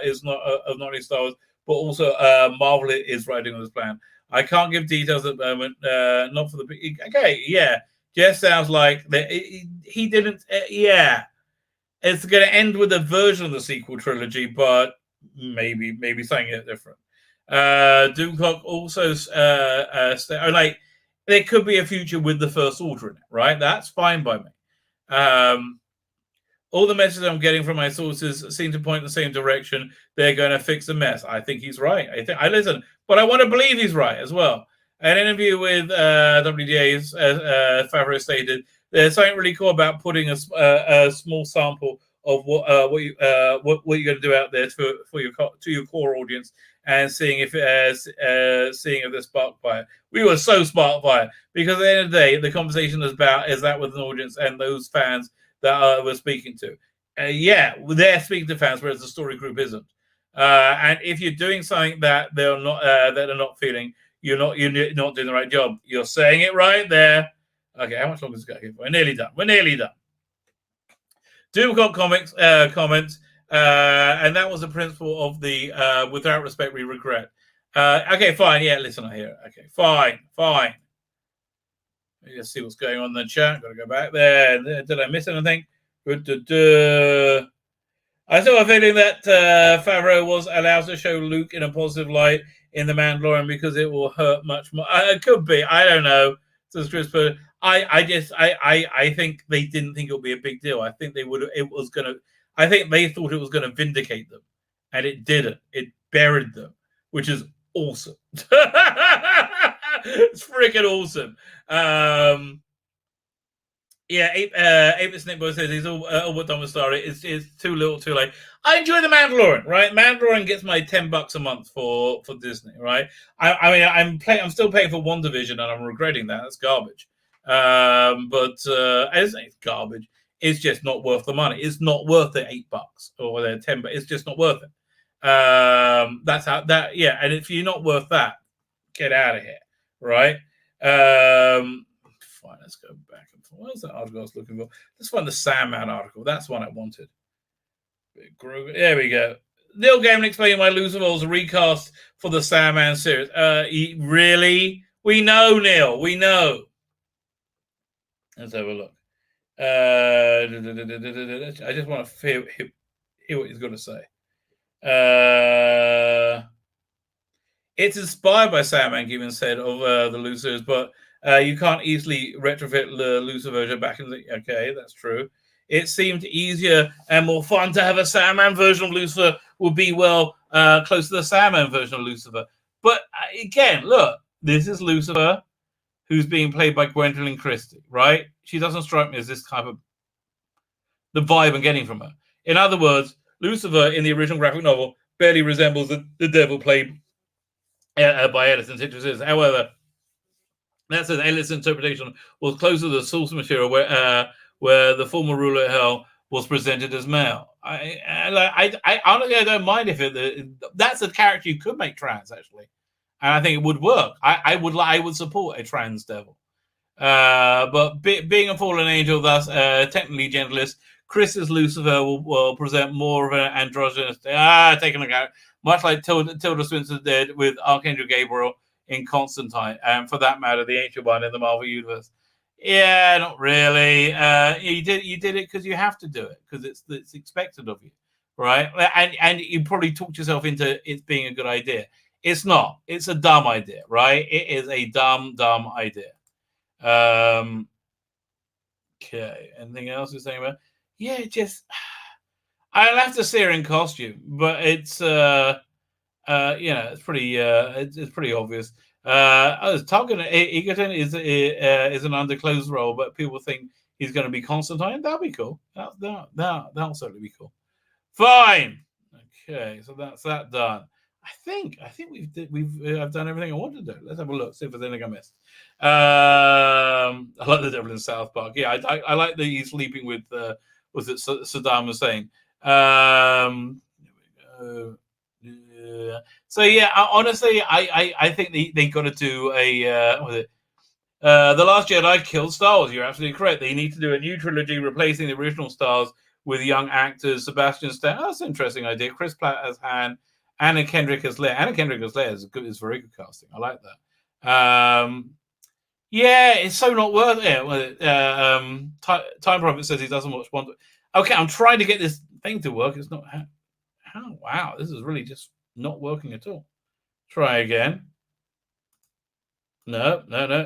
is not of not only Star Wars, but also Marvel is writing on this plan. I can't give details at the moment. Not for the. Okay, yeah. Just sounds like that he didn't. Yeah. It's going to end with a version of the sequel trilogy, but maybe something different. Doomcock also like there could be a future with the First Order in it, right? That's fine by me. All the messages I'm getting from my sources seem to point in the same direction. They're going to fix the mess. I think he's right. I listen, but I want to believe he's right as well. An interview with WDA's Favreau stated, there's something really cool about putting a small sample of what you're going to do out there to your core audience and seeing if they're sparked by it. We were so sparked by it because at the end of the day, the conversation is that with an audience and those fans that we're speaking to. Yeah, they're speaking to fans, whereas the story group isn't. And if you're doing something that they're not feeling, you're not doing the right job. You're saying it right there. Okay, how much longer is it going? We're nearly done. Doomcock comments, and that was the principle of the without respect, we regret. Okay, fine. Yeah, listen, I hear it. Okay, fine. Let's see what's going on in the chat. Got to go back there. Did I miss anything? I still have a feeling that Favreau was allowed to show Luke in a positive light in The Mandalorian because it will hurt much more. It could be. I don't know. Says Chris, but I think they didn't think it would be a big deal. I think I think they thought it was gonna vindicate them, and it didn't. It buried them, which is awesome. It's freaking awesome. Avis Nickbo says he's all but done with Star. It's too little, too late. I enjoy The Mandalorian, right? Mandalorian gets my $10 a month for Disney, right? I'm still paying for WandaVision, and I'm regretting that. That's garbage. But it's garbage. It's just not worth the money. It's not worth the $8 or the $10. It's just not worth it. That's how that. Yeah, and if you're not worth that, get out of here, right? Fine, let's go back and forth. What was that article I was looking for? Let's find the Sandman article. That's one I wanted. There we go. Neil Gaiman explaining why Lucifer was recast for the Sandman series. Really? We know, Neil. We know. Let's have a look. I just want to hear what he's going to say. It's inspired by Sandman, Given said, of the Lucifers, but you can't easily retrofit the Lucifer version back in the... Okay, that's true. It seemed easier and more fun to have a Sandman version of Lucifer would be, close to the Sandman version of Lucifer. But again, look, this is Lucifer, who's being played by Gwendolyn Christie, right? She doesn't strike me as this type of... the vibe I'm getting from her. In other words, Lucifer in the original graphic novel barely resembles the devil played by Ellison. However, that's an Ellison interpretation was closer to the source material where the former ruler of hell was presented as male. I honestly I don't mind if that's a character you could make trans actually, and I think it would work. I would support a trans devil, but being a fallen angel, thus technically genderless, Chris's Lucifer will present more of an androgynous. Taking a look at it, much like Tilda Swinton did with Archangel Gabriel in Constantine, and for that matter, the Ancient One in the Marvel Universe. Yeah, not really. You did it because you have to do it because it's expected of you, right? And you probably talked yourself into it being a good idea. It's not. It's a dumb idea, right? It is a dumb idea. Okay. Anything else you're saying about? Yeah, just I'll have to see her in costume, but it's it's pretty obvious. Tarkin Egerton is an underclothes role, but people think he's going to be Constantine. That'll be cool. That'll certainly be cool. Fine. Okay, so that's that done. I think I've done everything I wanted to do. Let's have a look, see if there's anything I missed. I like the devil in South Park. Yeah, I like that he's sleeping with was it Saddam Hussein. So yeah, honestly, I think they got to do a what was it? The Last Jedi killed Star Wars. You're absolutely correct. They need to do a new trilogy replacing the original stars with young actors. Sebastian Stan. Oh, that's an interesting idea. Chris Pratt as Han. Anna Kendrick as Leia. Anna Kendrick as Leia is very good casting. I like that. Yeah, it's so not worth it. Time Prophet says he doesn't watch one. Okay, I'm trying to get this thing to work. It's not. How? Wow, this is really just not working at all. Try again. No.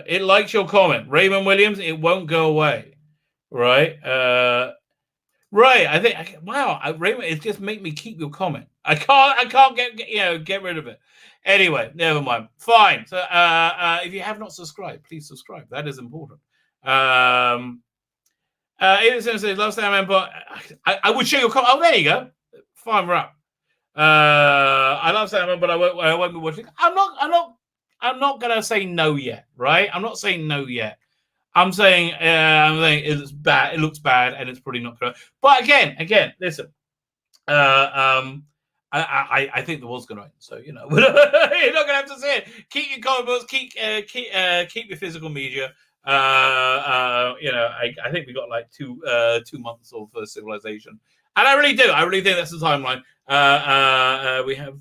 It likes your comment. Raymond Williams, it won't go away. Right? Right. I think, wow, Raymond, it just make me keep your comment. I can't get rid of it. Anyway, never mind. Fine. So if you have not subscribed, please subscribe. That is important. Innocent says, love Sam, but I would show your comment. Oh, there you go. Fine, we're up. I love Sam, but I won't be watching. I'm not gonna say no yet, right? I'm not saying no yet. I'm saying it's bad. It looks bad, and it's probably not good. But again, listen. I think the world's going to end, so you're not going to have to say it. Keep your comic books, keep your physical media. I think we got like 2 months of Civilization, and I really do. I really think that's the timeline. We have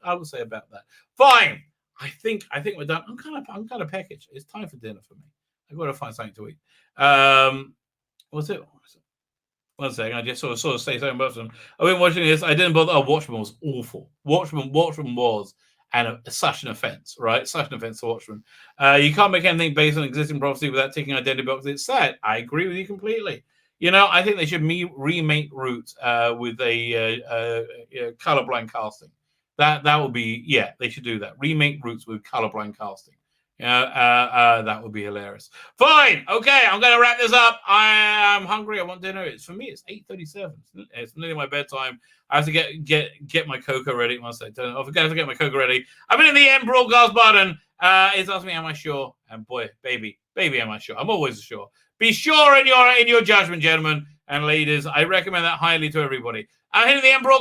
I would say about that. Fine. I think we're done. I'm kind of packaged. It's time for dinner for me. I've got to find something to eat. What's it? One second, I just sort of say something about them. I've been watching this. I didn't bother. Oh, Watchmen was awful. Watchmen was such an offense, right? Such an offense to Watchmen. You can't make anything based on existing prophecy without taking identity boxes. It's sad. I agree with you completely. I think they should remake Root with a colorblind casting. That would be, they should do that. Remake Roots with colorblind casting. That would be hilarious. Fine. Okay, I'm going to wrap this up. I am hungry. I want dinner. For me, it's 8:37. It's nearly my bedtime. I have to get my cocoa ready. Once I don't know. I forgot to get my cocoa ready. I'm in the end broadcast button. It's asking me, am I sure? And boy, baby, am I sure? I'm always sure. Be sure in your judgment, gentlemen and ladies. I recommend that highly to everybody. I'm hitting the end broadcast.